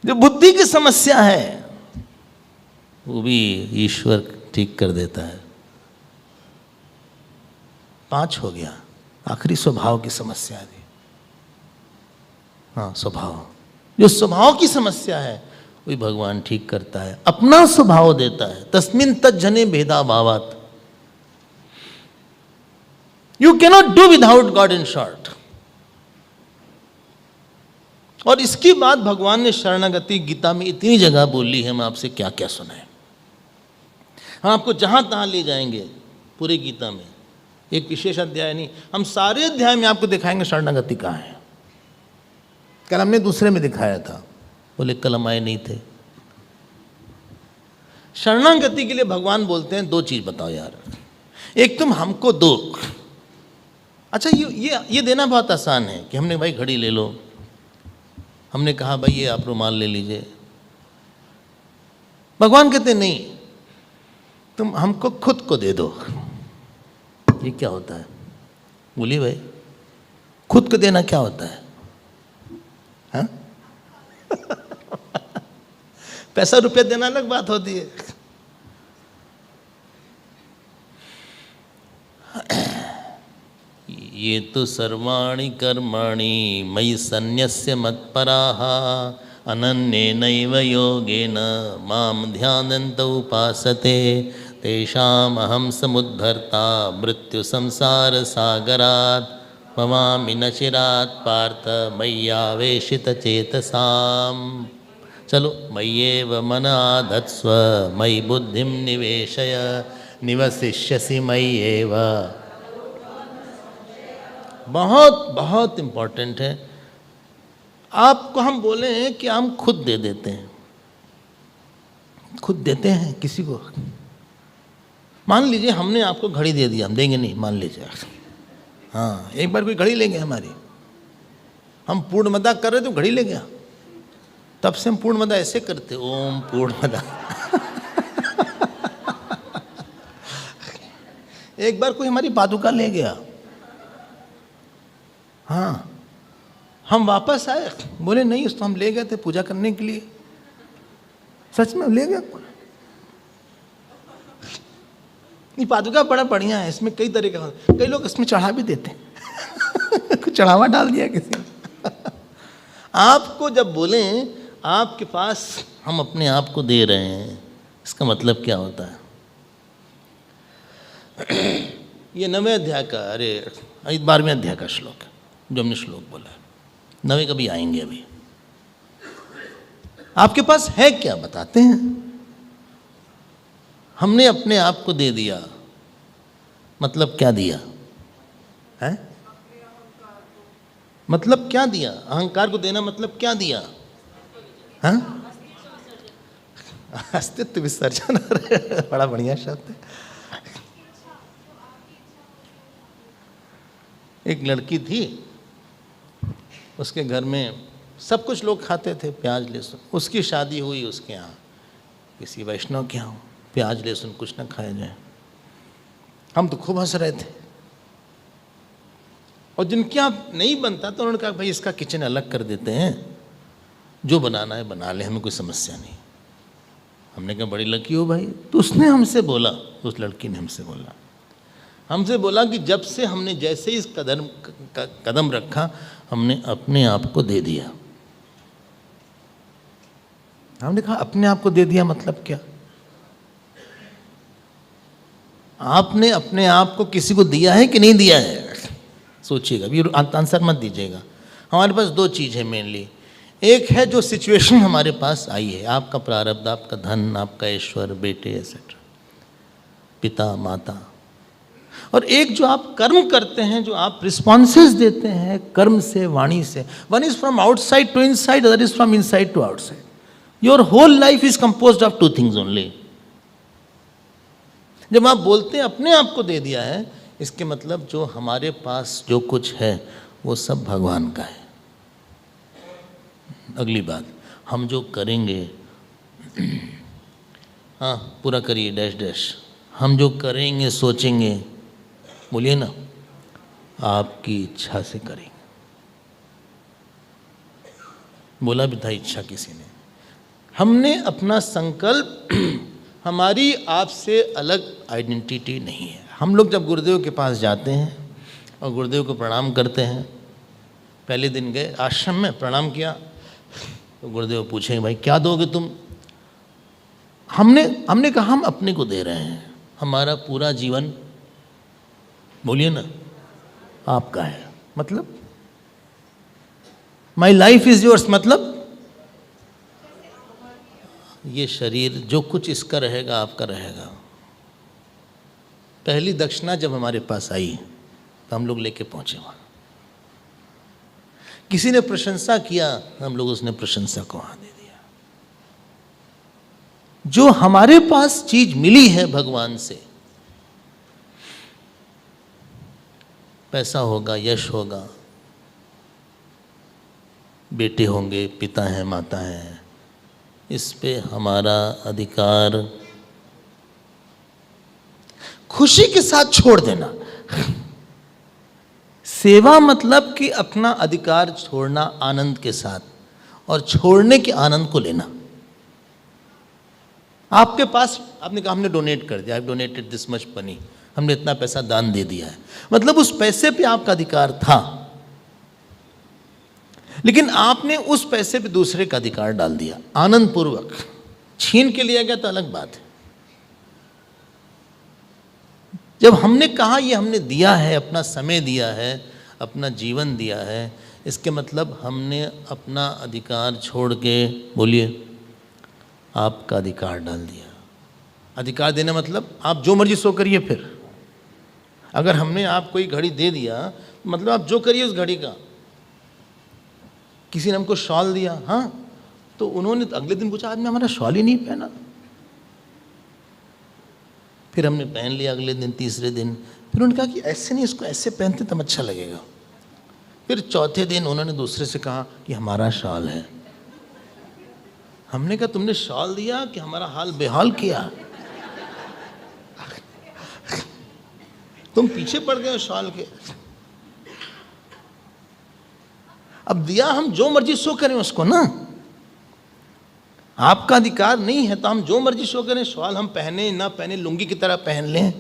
जो बुद्धि की समस्या है वो भी ईश्वर ठीक कर देता है। 5 हो गया, आखिरी स्वभाव की समस्या थी। हाँ, स्वभाव, जो स्वभाव की समस्या है वही भगवान ठीक करता है, अपना स्वभाव देता है। तस्मिन् तज्जने भेदा भावात्, you cannot do without God, in short. और इसकी बात भगवान ने शरणागति गीता में इतनी जगह बोली है, हम आपसे क्या क्या सुनाएं। हम आपको जहां तहां ले जाएंगे पूरे गीता में, एक विशेष अध्याय नहीं, हम सारे अध्याय में आपको दिखाएंगे शरणागति कहाँ है। कल हमने दूसरे में दिखाया था, बोले कल हम आए नहीं थे। शरणागति के लिए भगवान बोलते हैं 2 चीज बताओ यार, एक तुम हमको दो। अच्छा, ये देना बहुत आसान है कि हमने भाई घड़ी ले लो, हमने कहा भाई ये आप रुमाल ले लीजिए। भगवान कहते नहीं, तुम हमको खुद को दे दो। ये क्या होता है? बोलिए भाई, खुद को देना क्या होता है? हाँ? पैसा रुपया देना अलग बात होती है। ये तो सर्वाणि कर्माणि मयि सन्न्यस्य मत्पराः अनन्येनैव योगेन मां ध्यायन्त उपासते तेषाम् अहं समुद्धर्ता मृत्यु संसार सागरात् ममामि न चिरात् पार्थ मय्यावेशित चेतसाम्। चलो, मय्येव मन आधत्स्व मयि बुद्धिं निवेशय निवसिष्यसि मय्येव। बहुत बहुत इम्पोर्टेंट है। आपको हम बोले हैं कि हम खुद दे देते हैं, खुद देते हैं किसी को। मान लीजिए हमने आपको घड़ी दे दिया, हम देंगे नहीं, मान लीजिए। हाँ, एक बार कोई घड़ी ले गया हमारी, हम पूर्णमदा कर रहे तो घड़ी ले गया, तब से हम पूर्णमदा ऐसे करते, ओम पूर्णमदा। एक बार कोई हमारी पादुका ले गया, हाँ, हम वापस आए, बोले नहीं, उसको हम ले गए थे पूजा करने के लिए, सच में ले गया। ये पादुका बड़ा बढ़िया है, इसमें कई तरह का, कई लोग इसमें चढ़ा भी देते हैं। कुछ चढ़ावा डाल दिया किसी ने। आपको जब बोले आपके पास हम अपने आप को दे रहे हैं, इसका मतलब क्या होता है? ये 9वें अध्याय का, अरे 12वें अध्याय का श्लोक है जो हमने श्लोक बोला है। 9वें कभी आएंगे। अभी आपके पास है क्या बताते हैं। हमने अपने आप को दे दिया, मतलब क्या दिया है? मतलब क्या दिया? अहंकार को देना मतलब क्या दिया? हाँ, अस्तित्व विसर्जन। बड़ा बढ़िया शब्द है। एक लड़की थी, उसके घर में सब कुछ लोग खाते थे, प्याज लहसुन। उसकी शादी हुई उसके यहाँ किसी वैष्णव के यहाँ, प्याज लहसुन कुछ ना खाया जाए। हम तो खूब हंस रहे थे, और जिनके यहाँ नहीं बनता तो उन्होंने कहा भाई इसका किचन अलग कर देते हैं, जो बनाना है बना ले, हमें कोई समस्या नहीं। हमने कहा बड़ी लकी हो भाई। तो उसने हमसे बोला, उस लड़की ने हमसे बोला कि जब से हमने जैसे इस कदम रखा, हमने अपने आप को दे दिया। हमने कहा अपने आप को दे दिया मतलब क्या? आपने अपने आप को किसी को दिया है कि नहीं दिया है? सोचिएगा, अभी आंसर मत दीजिएगा। हमारे पास 2 चीज़ है मेनली। एक है जो सिचुएशन हमारे पास आई है, आपका प्रारब्ध, आपका धन, आपका ईश्वर, बेटे एसेट्रा, पिता माता। और एक जो आप कर्म करते हैं, जो आप रिस्पॉन्सेस देते हैं कर्म से, वाणी से। One is from outside to inside, other is from inside to outside. Your whole life is composed of 2 things only. जब आप बोलते हैं अपने आप को दे दिया है, इसके मतलब जो हमारे पास जो कुछ है वो सब भगवान का है। अगली बात, हम जो करेंगे, हाँ पूरा करिए, डैश डैश, हम जो करेंगे सोचेंगे, बोलिए ना, आपकी इच्छा से करेंगे। बोला भी था इच्छा किसी ने। हमने अपना संकल्प, हमारी आपसे अलग आइडेंटिटी नहीं है। हम लोग जब गुरुदेव के पास जाते हैं और गुरुदेव को प्रणाम करते हैं, पहले दिन गए आश्रम में, प्रणाम किया, तो गुरुदेव पूछेंगे भाई क्या दोगे तुम? हमने कहा हम अपने को दे रहे हैं, हमारा पूरा जीवन, बोलिए ना, आपका है। मतलब माई लाइफ इज योर्स, मतलब ये शरीर जो कुछ इसका रहेगा आपका रहेगा। पहली दक्षिणा जब हमारे पास आई तो हम लोग लेके पहुंचे वहां। किसी ने प्रशंसा किया, हम लोग उसने प्रशंसा को वहां दे दिया। जो हमारे पास चीज मिली है भगवान से, पैसा होगा, यश होगा, बेटे होंगे, पिता हैं, माता हैं, इस पे हमारा अधिकार खुशी के साथ छोड़ देना। सेवा मतलब कि अपना अधिकार छोड़ना आनंद के साथ, और छोड़ने के आनंद को लेना। आपके पास, आपने कहा हमने डोनेट कर दिया, I donated this much money, हमने इतना पैसा दान दे दिया है, मतलब उस पैसे पे आपका अधिकार था, लेकिन आपने उस पैसे पे दूसरे का अधिकार डाल दिया, आनंद पूर्वक छीन के लिया गया तो अलग बात है। जब हमने कहा ये हमने दिया है, अपना समय दिया है, अपना जीवन दिया है, इसके मतलब हमने अपना अधिकार छोड़ के, बोलिए, आपका अधिकार डाल दिया। अधिकार देना मतलब आप जो मर्जी सो करिए। फिर अगर हमने आपको कोई घड़ी दे दिया, मतलब आप जो करिए उस घड़ी का। किसी ने हमको शॉल दिया, हाँ, तो उन्होंने तो अगले दिन पूछा आज मैं हमारा शॉल ही नहीं पहना, फिर हमने पहन लिया अगले दिन, तीसरे दिन, फिर उन्होंने कहा कि ऐसे नहीं, इसको ऐसे पहनते तब अच्छा लगेगा। फिर चौथे दिन उन्होंने दूसरे से कहा कि हमारा शॉल है। हमने कहा तुमने शॉल दिया कि हमारा हाल बेहाल किया? तुम पीछे पड़ गए हो शॉल के। अब दिया हम जो मर्जी शो करें उसको ना, आपका अधिकार नहीं है तो हम जो मर्जी शो करें। शॉल हम पहने ना पहने, लुंगी की तरह पहन लें,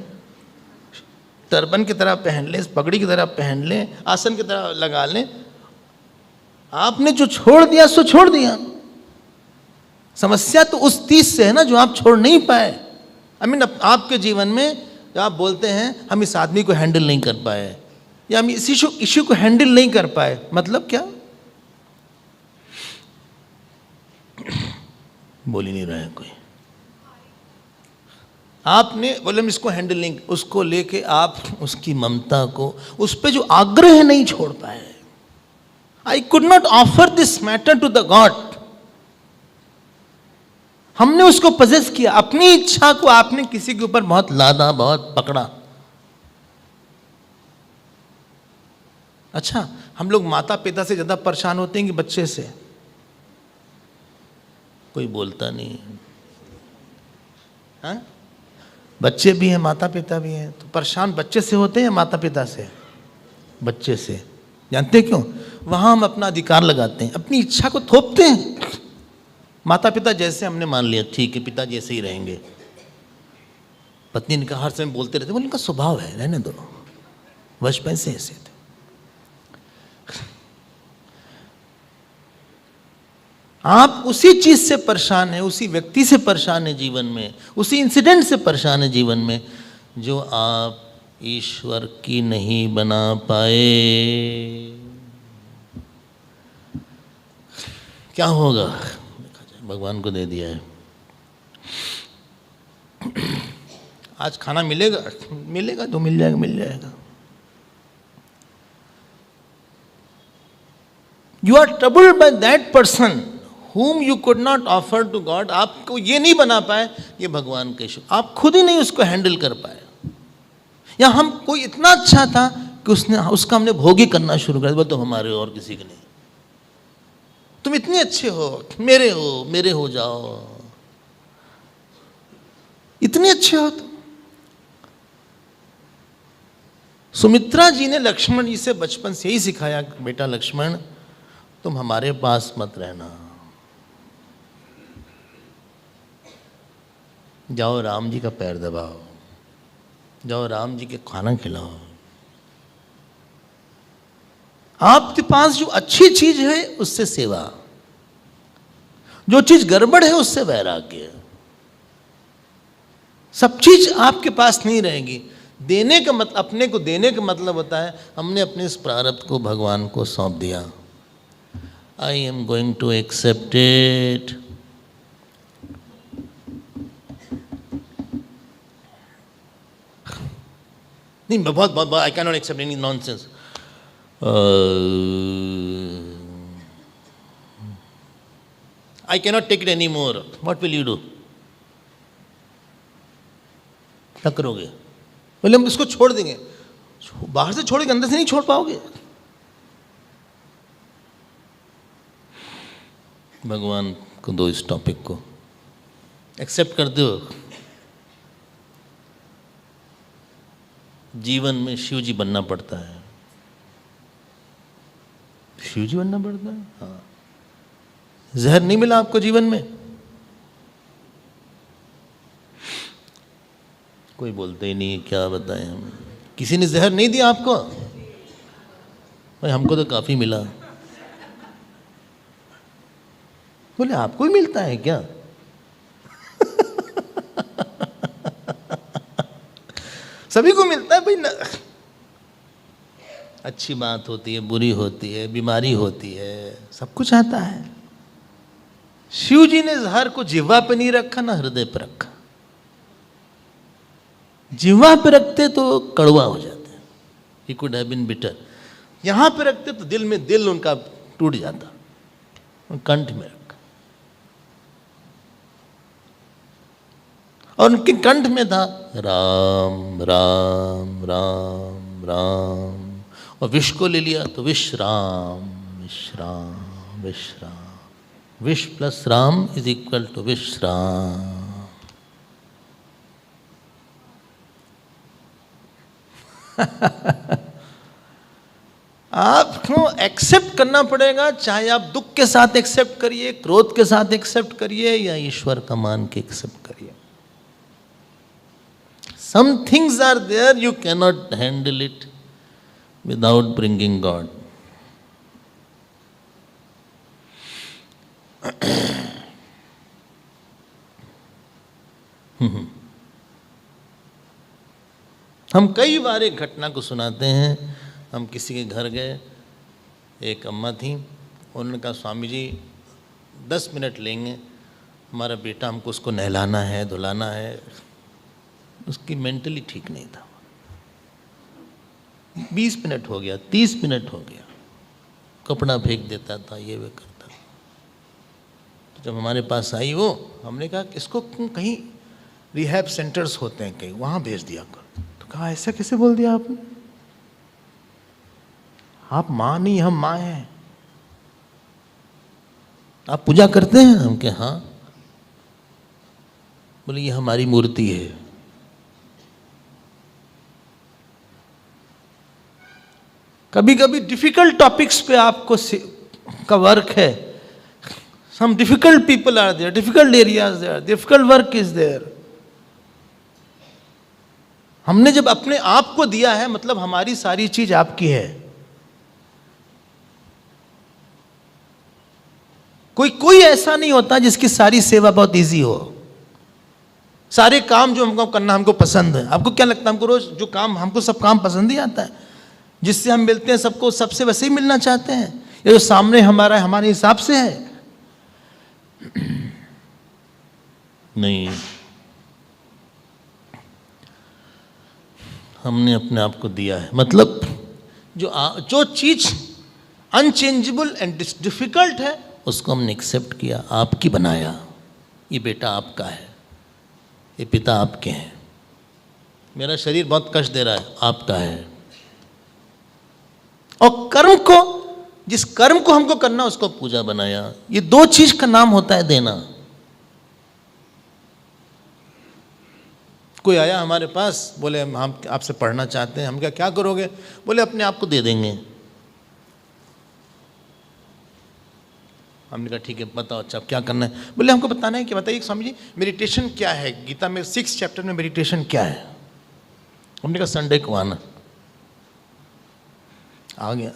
टर्बन की तरह पहन लें, पगड़ी की तरह पहन लें, आसन की तरह लगा लें। आपने जो छोड़ दिया सो छोड़ दिया। समस्या तो उस 30 से है ना जो आप छोड़ नहीं पाए। आपके जीवन में जो आप बोलते हैं हम इस आदमी को हैंडल नहीं कर पाए, या हम इस इश्यू को हैंडल नहीं कर पाए, मतलब क्या? बोल ही नहीं रहा है कोई। आपने बोले हम इसको हैंडल नहीं, उसको लेके आप उसकी ममता को, उस पे जो आग्रह नहीं छोड़ पाए। I could not offer this matter to the God. हमने उसको पजेस किया, अपनी इच्छा को आपने किसी के ऊपर बहुत लादा, बहुत पकड़ा। अच्छा, हम लोग माता पिता से ज्यादा परेशान होते हैं कि बच्चे से? कोई बोलता नहीं। हाँ, बच्चे भी हैं, माता पिता भी हैं, तो परेशान बच्चे से होते हैं या माता पिता से? बच्चे से। जानते क्यों? वहां हम अपना अधिकार लगाते हैं, अपनी इच्छा को थोपते हैं। माता पिता जैसे हमने मान लिया, ठीक है पिता जैसे ही रहेंगे। पत्नी ने कहा हर समय बोलते रहते, बोले उनका स्वभाव है, रहने दो, बचपन से ऐसे थे। आप उसी चीज से परेशान है, उसी व्यक्ति से परेशान है जीवन में, उसी इंसिडेंट से परेशान है जीवन में, जो आप ईश्वर की नहीं बना पाए। क्या होगा? भगवान को दे दिया है। आज खाना मिलेगा, मिलेगा तो मिल जाएगा, मिल जाएगा। You are troubled by that person whom you could not offer to God। आपको ये नहीं बना पाए, ये भगवान के इश्यू, आप खुद ही नहीं उसको हैंडल कर पाए। या हम कोई इतना अच्छा था कि उसका हमने भोग ही करना शुरू कर दिया। बोले तुम हमारे हो और किसी के नहीं, तुम इतने अच्छे हो, मेरे हो जाओ, इतने अच्छे हो तुम। सुमित्रा जी ने लक्ष्मण जी से बचपन से ही सिखाया, बेटा लक्ष्मण तुम हमारे पास मत रहना, जाओ राम जी का पैर दबाओ, जाओ राम जी के खाना खिलाओ। आपके पास जो अच्छी चीज है उससे सेवा, जो चीज गड़बड़ है उससे वैराग्य। सब चीज आपके पास नहीं रहेगी। देने का मतलब, अपने को देने का मतलब होता है हमने अपने इस प्रारब्ध को भगवान को सौंप दिया। I am going to accept it. नहीं, बहुत I can not accept any nonsense. I can not take it any more. What will you do? क्या करोगे? बोले हम इसको छोड़ देंगे। बाहर से छोड़ेंगे, अंदर से नहीं छोड़ पाओगे। भगवान को दो इस टॉपिक को, एक्सेप्ट कर दो। जीवन में शिव जी बनना पड़ता है, शिव जी बनना पड़ता है। हाँ, जहर नहीं मिला आपको जीवन में? कोई बोलते ही नहीं, क्या बताएं हम। किसी ने जहर नहीं दिया आपको? भाई हमको तो काफी मिला। बोले आपको ही मिलता है क्या? सभी को मिलता है भाई ना। अच्छी बात होती है, बुरी होती है, बीमारी होती है, सब कुछ आता है। शिव जी ने जहर को जिह्वा पे नहीं रखा, ना हृदय पे रखा। जिह्वा पे रखते तो कड़वा हो जाते, he could have been bitter. यहां पे रखते तो दिल में दिल उनका टूट जाता, कंठ में रखा। और उनके कंठ में था राम राम राम राम, और विष को ले लिया तो विश्राम विश्राम विश्राम। विष प्लस राम इज इक्वल टू विश्राम। आपको एक्सेप्ट करना पड़ेगा, चाहे आप दुख के साथ एक्सेप्ट करिए, क्रोध के साथ एक्सेप्ट करिए, या ईश्वर का मान के एक्सेप्ट करिए। Some things are there, you cannot handle it without bringing God. हम कई बार एक घटना को सुनाते हैं। हम किसी के घर गए, एक अम्मा थी, उन्होंने कहा स्वामी जी 10 मिनट लेंगे, हमारा बेटा, हमको उसको नहलाना है, धुलाना है। उसकी मेंटली ठीक नहीं था। 20 मिनट हो गया, 30 मिनट हो गया, कपड़ा फेंक देता था, ये वे करता। तो जब हमारे पास आई वो, हमने कहा कि इसको कहीं रिहैब सेंटर्स होते हैं कहीं, वहाँ भेज दिया कर। तो कहा ऐसा कैसे बोल दिया आपने? आप माँ नहीं, हम माँ हैं। आप पूजा करते हैं? हम कहे हाँ। बोले ये हमारी मूर्ति है। कभी कभी डिफिकल्ट टॉपिक्स पे आपको का वर्क है। Some difficult people are there, difficult areas there, difficult work is there. हमने जब अपने आप को दिया है, मतलब हमारी सारी चीज आपकी है। कोई ऐसा नहीं होता जिसकी सारी सेवा बहुत इजी हो। सारे काम जो हमको करना हमको पसंद है। आपको क्या लगता है, हमको रोज जो काम, हमको सब काम पसंद ही आता है। जिससे हम मिलते हैं सबको सबसे वैसे ही मिलना चाहते हैं। ये जो सामने हमारा है, हमारे हिसाब से है नहीं। हमने अपने आप को दिया है, मतलब जो चीज अनचेंजेबल एंड डिफिकल्ट है उसको हमने एक्सेप्ट किया, आपकी बनाया। ये बेटा आपका है, ये पिता आपके हैं, मेरा शरीर बहुत कष्ट दे रहा है, आपका है। और कर्म को, जिस कर्म को हमको करना उसको पूजा बनाया। ये दो चीज का नाम होता है देना। कोई आया हमारे पास, बोले हम आपसे पढ़ना चाहते हैं। हम क्या करोगे? बोले अपने आप को दे देंगे। हमने कहा ठीक है बताओ, अच्छा अब क्या करना है? बोले हमको बताना है कि बताइए स्वामी जी मेडिटेशन क्या है, गीता में 6 चैप्टर में मेडिटेशन क्या है? हमने कहा संडे को आना। आ गया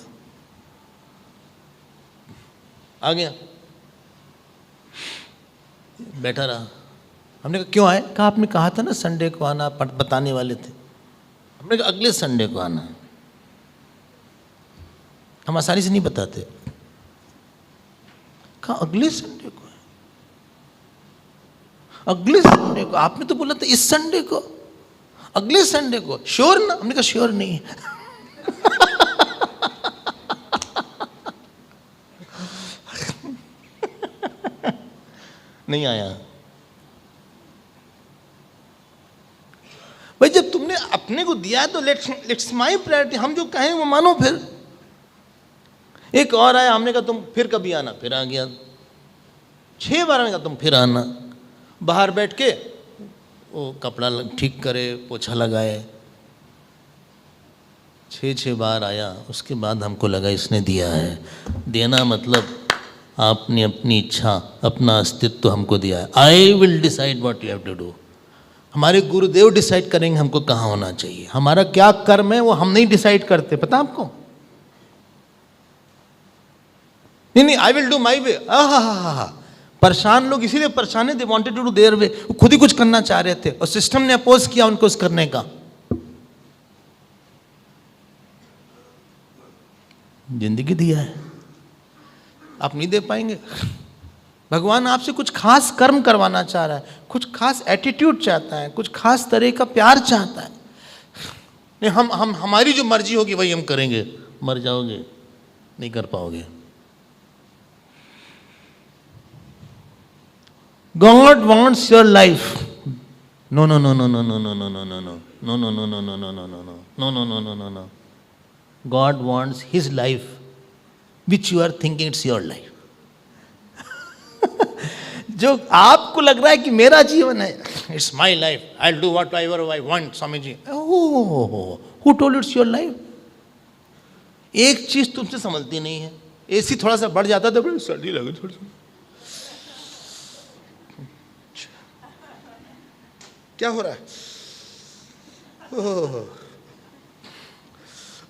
बैठा रहा। हमने कहा क्यों आए? कहा आपने कहा था ना संडे को आना, बताने वाले थे। हमने कहा अगले संडे को आना। हम आसानी से नहीं बताते। कहा अगले संडे को? अगले संडे को? आपने तो बोला था इस संडे को। अगले संडे को श्योर ना? हमने कहा श्योर नहीं। नहीं आया। भाई जब तुमने अपने को दिया है तो लेट्स माय प्रायोरिटी। हम जो कहें वो मानो। फिर एक और आया, हमने कहा तुम फिर कभी आना, फिर आ गया। 6 बार हमने कहा तुम फिर आना। बाहर बैठ के वो कपड़ा ठीक करे, पोछा लगाए। 6 बार आया। उसके बाद हमको लगा इसने दिया है। देना मतलब आपने अपनी इच्छा, अपना अस्तित्व हमको दिया है। I will decide what you have to do. हमारे गुरुदेव डिसाइड करेंगे हमको कहाँ होना चाहिए। हमारा क्या कर्म है वो हम नहीं डिसाइड करते, पता आपको? नहीं आई विल डू माई वे। परेशान लोग इसीलिए परेशान है, they wanted to do their way. वो खुद ही कुछ करना चाह रहे थे और सिस्टम ने अपोज किया उनको उस करने का। जिंदगी दिया है, आप नहीं दे पाएंगे। भगवान आपसे कुछ खास कर्म करवाना चाह रहा है, कुछ खास एटीट्यूड चाहता है, कुछ खास तरह का प्यार चाहता है। नहीं हम हमारी जो मर्जी होगी वही हम करेंगे। मर जाओगे, नहीं कर पाओगे। God wants your life. No. God wants His life, which you are thinking it's your life. जो आपको लग रहा है कि मेरा जीवन है, it's my life. I'll do whatever I want, Swami ji. Oh, who told you it's your life? एक चीज तुमसे संभलती नहीं है। एसी थोड़ा सा बढ़ जाता तो सर्दी लगे थोड़ी सी। क्या हो रहा है?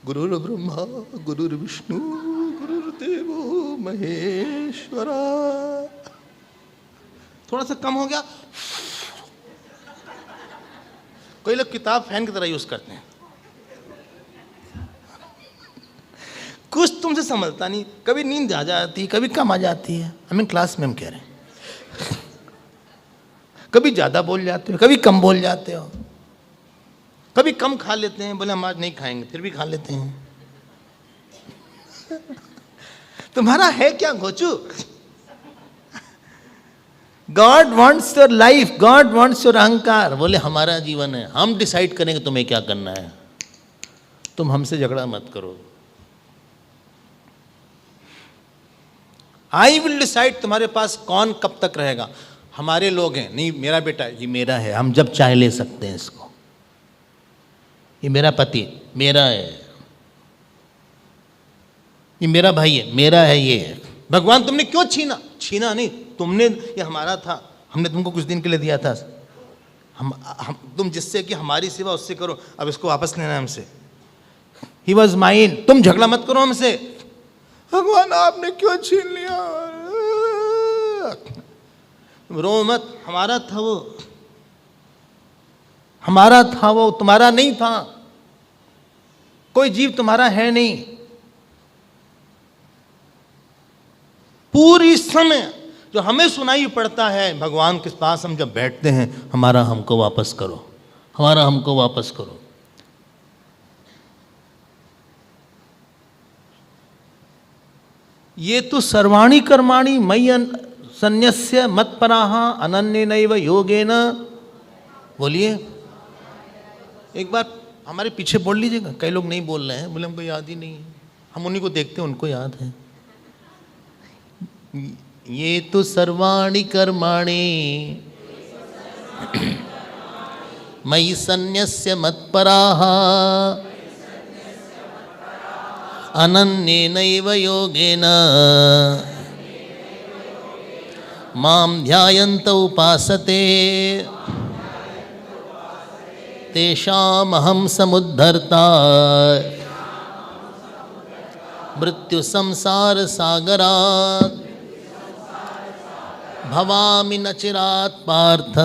गुरुर् ब्रह्मा गुरुर्विष्णु गुरुर्देवो महेश्वरा। थोड़ा सा कम हो गया। कोई लोग किताब फैन की तरह यूज करते हैं। कुछ तुमसे संभलता नहीं। कभी नींद आ जाती, कभी कम आ जाती है। हमें क्लास में हम कह रहे हैं, कभी ज्यादा बोल जाते हो, कभी कम बोल जाते हो, कभी कम खा लेते हैं। बोले हम आज नहीं खाएंगे, फिर भी खा लेते हैं। तुम्हारा है क्या घोचू? God wants your life, God wants your अहंकार। बोले हमारा जीवन है, हम डिसाइड करेंगे तुम्हें क्या करना है। तुम हमसे झगड़ा मत करो। आई विल डिसाइड तुम्हारे पास कौन कब तक रहेगा। हमारे लोग हैं, नहीं मेरा बेटा है, ये मेरा है, हम जब चाहे ले सकते हैं इसको। ये मेरा पति मेरा है, ये मेरा भाई है, मेरा है ये। भगवान तुमने क्यों छीना? छीना नहीं, तुमने, ये हमारा था, हमने तुमको कुछ दिन के लिए दिया था। हम तुम जिससे कि हमारी सेवा उससे करो, अब इसको वापस लेना है हमसे। He was mine. तुम झगड़ा मत करो हमसे। भगवान आपने क्यों छीन लिया? रो मत, हमारा था वो, हमारा था वो, तुम्हारा नहीं था। कोई जीव तुम्हारा है नहीं। पूरी समय जो हमें सुनाई पड़ता है भगवान के पास हम जब बैठते हैं, हमारा हमको वापस करो, हमारा हमको वापस करो। ये तो सर्वाणी कर्माणि मयि सन्यस्य मत्पराः अनन्येनैव योगेन। बोलिए एक बार, हमारे पीछे बोल लीजिएगा। कई लोग नहीं बोल रहे हैं, बोले हमको याद ही नहीं है। हम उन्हीं को देखते हैं, उनको याद है। ये तो सर्वाणि कर्माणि मयि सन्न्यस्य मत्पराः अनन्येनैव योगेन मां ध्यायन्त उपासते तेषामहं समुद्धर्ता मृत्यु संसार सागरात् भवामि न चिरात् पार्थ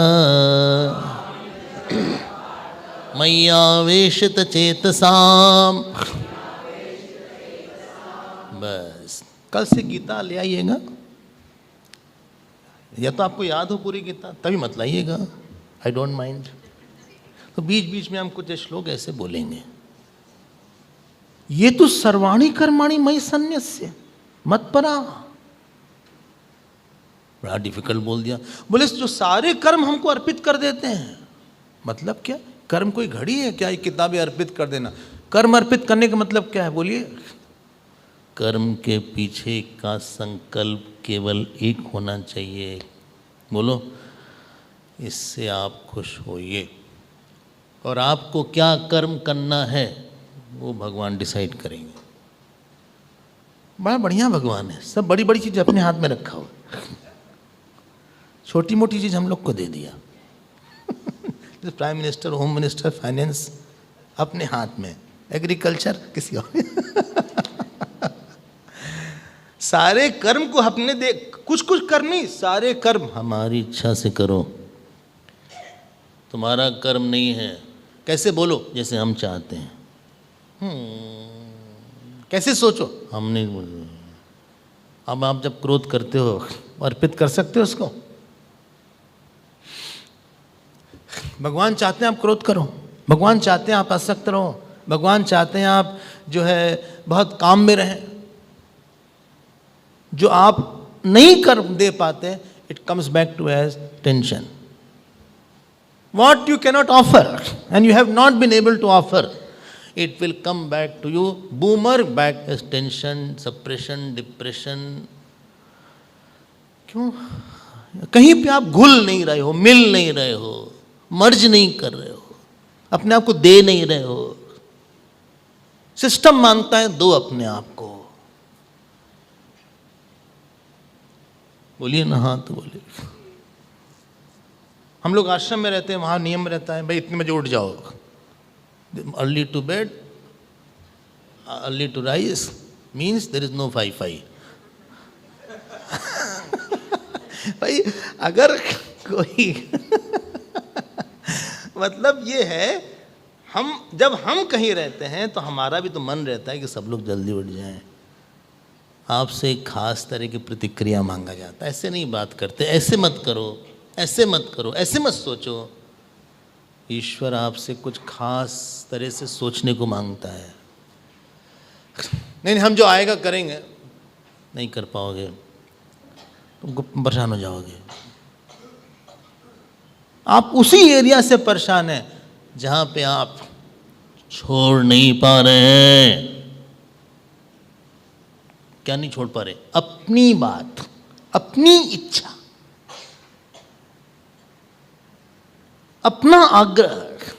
मय्यावेशित चेतसाम। बस कल से गीता ले आइएगा, या तो आपको याद हो पूरी गीता तभी मत लाइएगा, आई डोंट माइंड। तो बीच बीच में हम कुछ श्लोक ऐसे बोलेंगे। ये तो सर्वाणि कर्माणि मयि सन्न्यस्य मत्परा, बड़ा डिफिकल्ट बोल दिया। बोले जो सारे कर्म हमको अर्पित कर देते हैं, मतलब क्या? कर्म कोई घड़ी है क्या? ये किताबें अर्पित कर देना, कर्म अर्पित करने का मतलब क्या है बोलिए? कर्म के पीछे का संकल्प केवल एक होना चाहिए, बोलो, इससे आप खुश होइए। और आपको क्या कर्म करना है वो भगवान डिसाइड करेंगे। बड़ा बढ़िया भगवान है, सब बड़ी बड़ी चीज़ अपने हाथ में रखा हुआ, छोटी मोटी चीज़ हम लोग को दे दिया। Prime minister, home minister, finance अपने हाथ में, एग्रीकल्चर किसी और। सारे कर्म को अपने दे, कुछ कुछ कर्म नहीं, सारे कर्म हमारी इच्छा से करो। तुम्हारा कर्म नहीं है, कैसे बोलो? जैसे हम चाहते हैं। कैसे सोचो? हम नहीं बोल। अब आप जब क्रोध करते हो अर्पित कर सकते हो उसको? भगवान चाहते हैं आप क्रोध करो, भगवान चाहते हैं आप आसक्त रहो, भगवान चाहते हैं आप जो है बहुत काम में रहें। जो आप नहीं कर दे पाते, it comes back to as tension. What you cannot offer and you have not been able to offer, it will come back to you, boomer back as tension, suppression, depression. क्यों? कहीं पे आप घुल नहीं रहे हो, मिल नहीं रहे हो, मर्ज नहीं कर रहे हो, अपने आप को दे नहीं रहे हो। सिस्टम मांगता है दो अपने आप को। बोलिए ना, हाँ तो बोलिए। हम लोग आश्रम में रहते हैं, वहाँ नियम रहता है भाई इतने बजे उठ जाओ, early to bed early to rise means there is no फाई। भाई अगर कोई मतलब ये है, हम जब हम कहीं रहते हैं तो हमारा भी तो मन रहता है कि सब लोग जल्दी उठ जाएं। आपसे एक खास तरह की प्रतिक्रिया मांगा जाता है, ऐसे नहीं बात करते, ऐसे मत करो, ऐसे मत करो, ऐसे मत सोचो। ईश्वर आपसे कुछ खास तरह से सोचने को मांगता है। नहीं हम जो आएगा करेंगे, नहीं कर पाओगे, तुमको परेशान हो जाओगे। आप उसी एरिया से परेशान हैं जहां पे आप छोड़ नहीं पा रहे हैं। क्या नहीं छोड़ पा रहे? अपनी बात, अपनी इच्छा, अपना आग्रह।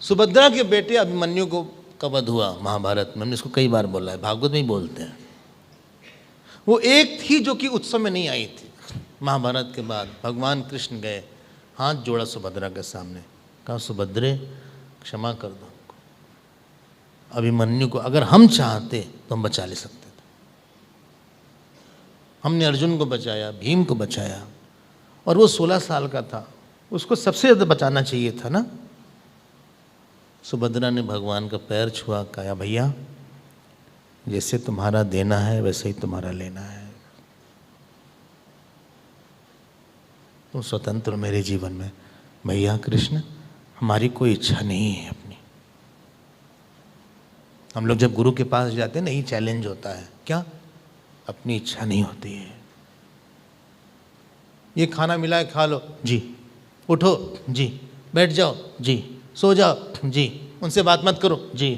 सुभद्रा के बेटे अभिमन्यु को का वध हुआ महाभारत में, हमने इसको कई बार बोला है, भागवत में ही बोलते हैं। वो एक थी जो कि उत्सव में नहीं आई थी। महाभारत के बाद भगवान कृष्ण गए, हाथ जोड़ा सुभद्रा के सामने, कहा सुभद्रे क्षमा कर दो हमको। अभिमन्यु को अगर हम चाहते तो हम बचा ले सकते थे। हमने अर्जुन को बचाया, भीम को बचाया, और वो 16 साल का था, उसको सबसे ज़्यादा बचाना चाहिए था ना। सुभद्रा ने भगवान का पैर छुआ, कहा भैया जैसे तुम्हारा देना है वैसे ही तुम्हारा लेना है, तुम स्वतंत्र हो मेरे जीवन में। भैया कृष्ण, हमारी कोई इच्छा नहीं है अपनी। हम लोग जब गुरु के पास जाते हैं ना, यही चैलेंज होता है, क्या? अपनी इच्छा नहीं होती है। ये खाना मिला है खा लो जी, उठो जी, बैठ जाओ जी, सो जाओ जी, उनसे बात मत करो जी,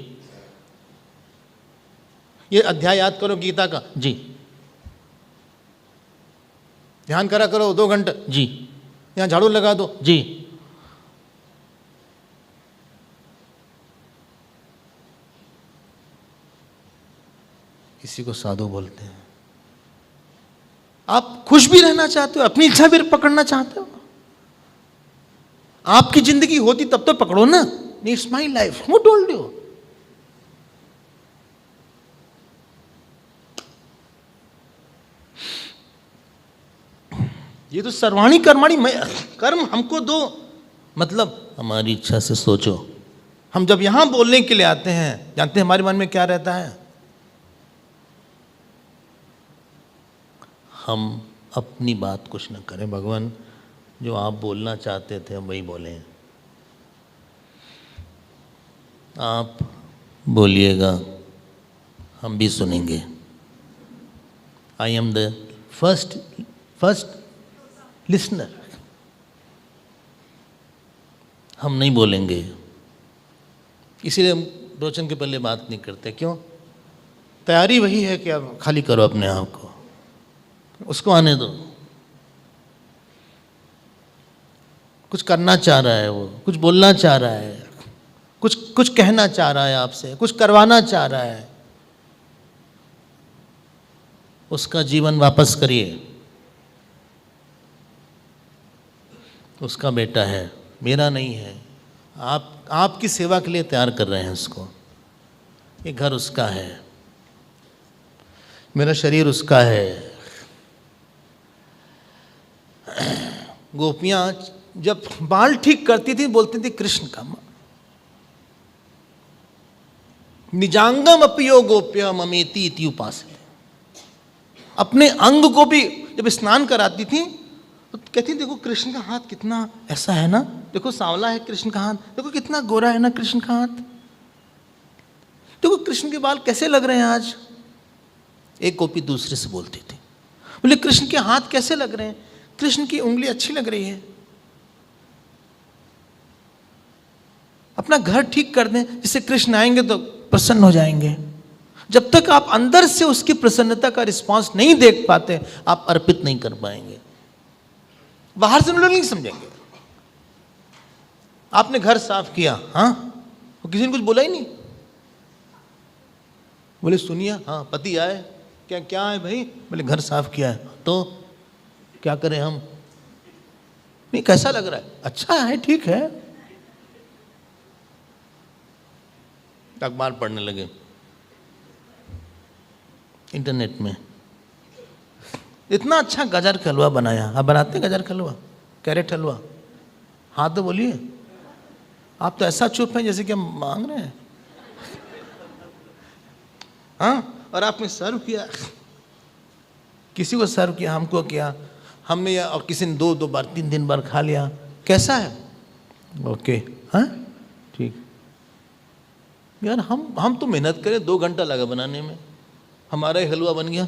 ये अध्याय याद करो गीता का जी, ध्यान करा करो 2 घंटे जी, यहाँ झाड़ू लगा दो जी। इसी को साधु बोलते हैं। आप खुश भी रहना चाहते हो, अपनी इच्छा भी पकड़ना चाहते हो, आपकी जिंदगी होती तब तो पकड़ो ना। It's my life, who told you? ये तो सर्वाणी कर्माणी कर्म हमको दो, मतलब हमारी इच्छा से सोचो। हम जब यहां बोलने के लिए आते हैं, जानते हैं हमारे मन में क्या रहता है? हम अपनी बात कुछ न करें, भगवान जो आप बोलना चाहते थे हम वही बोले। आप बोलिएगा, हम भी सुनेंगे। I am the first listener. हम नहीं बोलेंगे, इसीलिए हम रोचन के पहले बात नहीं करते। क्यों? तैयारी वही है कि आप खाली करो अपने आप को, उसको आने दो। कुछ करना चाह रहा है वो, कुछ बोलना चाह रहा है, कुछ कहना चाह रहा है आपसे, कुछ करवाना चाह रहा है, उसका जीवन वापस करिए। उसका बेटा है, मेरा नहीं है। आपकी सेवा के लिए तैयार कर रहे हैं उसको। ये घर उसका है, मेरा शरीर उसका है। गोपियां जब बाल ठीक करती थी बोलती थी कृष्ण का। निजांगम अपयो गोप्य ममेति इति उपासते। अपने अंग को भी जब स्नान कराती थी तो कहती देखो कृष्ण का हाथ कितना ऐसा है ना, देखो सांवला है कृष्ण का हाथ, देखो कितना गोरा है ना कृष्ण का हाथ, देखो कृष्ण के बाल कैसे लग रहे हैं आज। एक गोपी दूसरे से बोलती थी, बोले कृष्ण के हाथ कैसे लग रहे हैं, कृष्ण की उंगली अच्छी लग रही है। अपना घर ठीक कर दें जिससे कृष्ण आएंगे तो प्रसन्न हो जाएंगे। जब तक आप अंदर से उसकी प्रसन्नता का रिस्पांस नहीं देख पाते, आप अर्पित नहीं कर पाएंगे। बाहर से लोग नहीं समझेंगे। आपने घर साफ किया, हाँ, वो किसी ने कुछ बोला ही नहीं। बोले सुनिए, हाँ पति आए, क्या क्या है भाई? बोले घर साफ किया है। तो क्या करें हम? नहीं कैसा लग रहा है? अच्छा है, ठीक है। अखबार पढ़ने लगे इंटरनेट में, इतना अच्छा गाजर का हलवा बनाया। आप बनाते हैं गाजर का हलवा, कैरेट हलवा? हाँ तो बोलिए। आप तो ऐसा चुप हैं जैसे कि हम मांग रहे हैं। हाँ, और आपने सर्व किया, किसी को सर्व किया, हमको किया, हमने या और किसी ने 2 बार 3 बार खा लिया। कैसा है? ओके, हाँ ठीक। यार हम तो मेहनत करें, 2 घंटा लगा बनाने में, हमारा ही हलवा बन गया।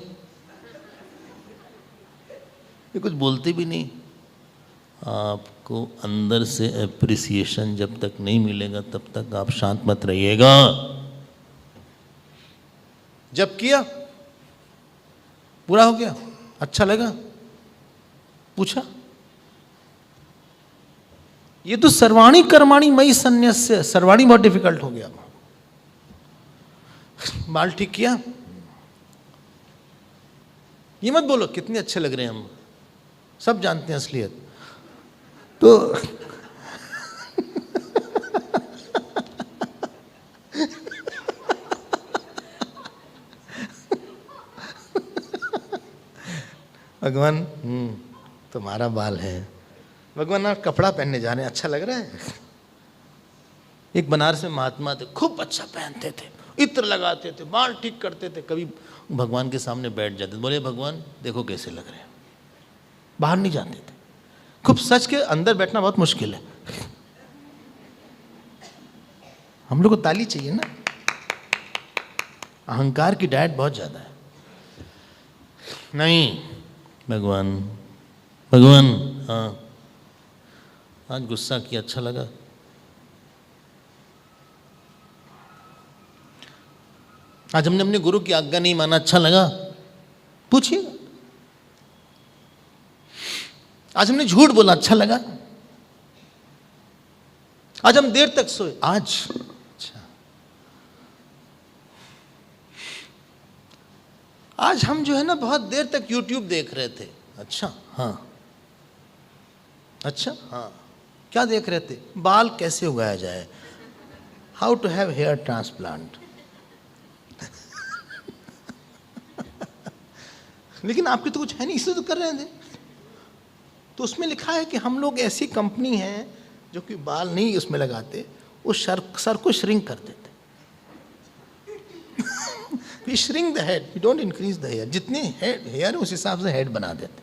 ये कुछ बोलते भी नहीं। आपको अंदर से एप्रिसिएशन जब तक नहीं मिलेगा तब तक आप शांत मत रहिएगा। जब किया, पूरा हो गया, अच्छा लगा, पूछा। ये तो सर्वाणी कर्माणी मई संन्यास्य, सर्वाणी बहुत डिफिकल्ट हो गया। बाल ठीक किया, ये मत बोलो कितने अच्छे लग रहे हैं हम, सब जानते हैं असलियत। तो भगवान तुम्हारा बाल है। भगवान आप कपड़ा पहनने जा रहे हैं, अच्छा लग रहा है। एक बनारस में महात्मा थे, खूब अच्छा पहनते थे, इत्र लगाते थे, बाल ठीक करते थे। कभी भगवान के सामने बैठ जाते, बोले भगवान देखो कैसे लग रहे हैं। बाहर नहीं जाते थे। खूब सच के अंदर बैठना बहुत मुश्किल है। हम लोग को ताली चाहिए ना, अहंकार की डाइट बहुत ज्यादा है। नहीं भगवान, भगवान हाँ आज गुस्सा किया, अच्छा लगा, आज हमने अपने गुरु की आज्ञा नहीं माना, अच्छा लगा? पूछिएगा। आज हमने झूठ बोला, अच्छा लगा? आज हम देर तक सोए, आज अच्छा। आज हम जो है ना बहुत देर तक YouTube देख रहे थे, अच्छा हाँ, अच्छा हाँ। क्या देख रहे थे? बाल कैसे उगाया जाए, how to have hair transplant. लेकिन आपके तो कुछ है नहीं, इसलिए तो कर रहे थे। तो उसमें लिखा है कि हम लोग ऐसी कंपनी है जो कि बाल नहीं उसमें लगाते, उस सर को श्रिंक कर देते। We shrink the head, we don't increase the hair. जितने हेयर उस हिसाब से हेड बना देते।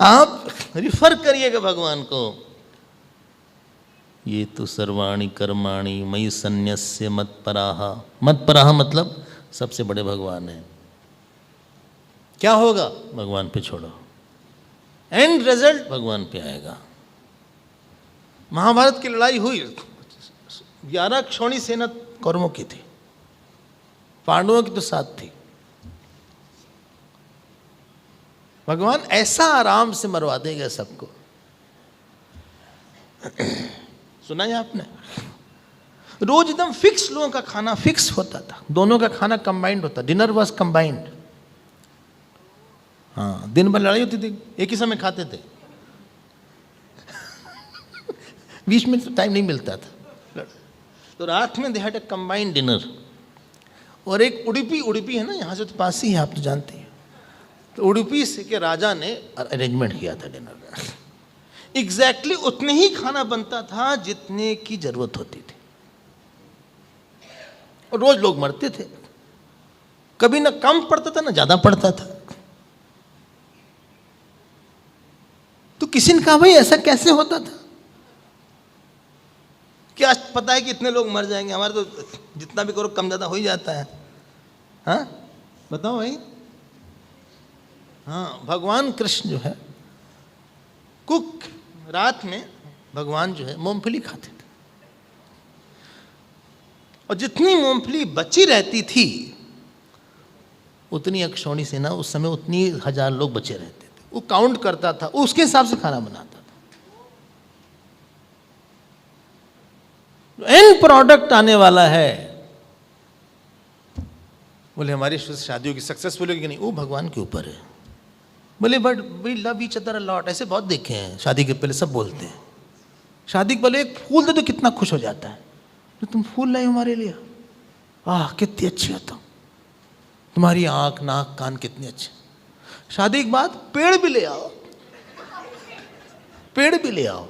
आप रिफर करिएगा भगवान को, ये तो सर्वाणि कर्माणि मयि सन्न्यस्य मत्पराः। मत्पराः मतलब सबसे बड़े भगवान है। क्या होगा? भगवान पे छोड़ो, एंड रिजल्ट भगवान पे आएगा। महाभारत की लड़ाई हुई, 11 क्षौणी सेना कौरवों की थी, पांडवों की तो 7 थी। भगवान ऐसा आराम से मरवा देगा सबको। सुना है आपने? रोज एकदम फिक्स लोगों का खाना फिक्स होता था, दोनों का खाना कंबाइंड होता, डिनर वॉज कंबाइंड। हाँ, दिन भर लड़ाई होती थी, एक ही समय खाते थे। बीच में तो टाइम नहीं मिलता था, तो रात में they had a combined dinner. और एक उडुपी है ना, यहाँ से तो पास ही है, आप तो जानते हैं। तो उडुपी से के राजा ने अरेंजमेंट किया था डिनर का। एग्जैक्टली उतने ही खाना बनता था जितने की जरूरत होती थी, और रोज लोग मरते थे। कभी ना कम पड़ता था ना ज्यादा पड़ता था। तो किसी ने कहा भाई ऐसा कैसे होता था? क्या पता है कि इतने लोग मर जाएंगे? हमारे तो जितना भी करो कम ज्यादा हो ही जाता है। हाँ बताओ भाई। हाँ, भगवान कृष्ण जो है कुक, रात में भगवान जो है मूंगफली खाते थे, और जितनी मूंगफली बची रहती थी उतनी अक्षौणी सेना, उस समय उतनी 1000 लोग बचे रहते थे। वो काउंट करता था, उसके हिसाब से खाना बनाता था। एंड प्रोडक्ट आने वाला है। बोले हमारी शादियों की सक्सेसफुल होगी कि नहीं, वो भगवान के ऊपर है। बोले but we love each other a lot. ऐसे बहुत देखे हैं, शादी के पहले सब बोलते हैं। शादी के पहले एक फूल दे तो कितना खुश हो जाता है, तो तुम फूल लाई हमारे लिए, आह कितनी अच्छी हो तुम्हारी आंख नाक कान कितने अच्छे। शादी के बाद पेड़ भी ले आओ, पेड़ भी ले आओ,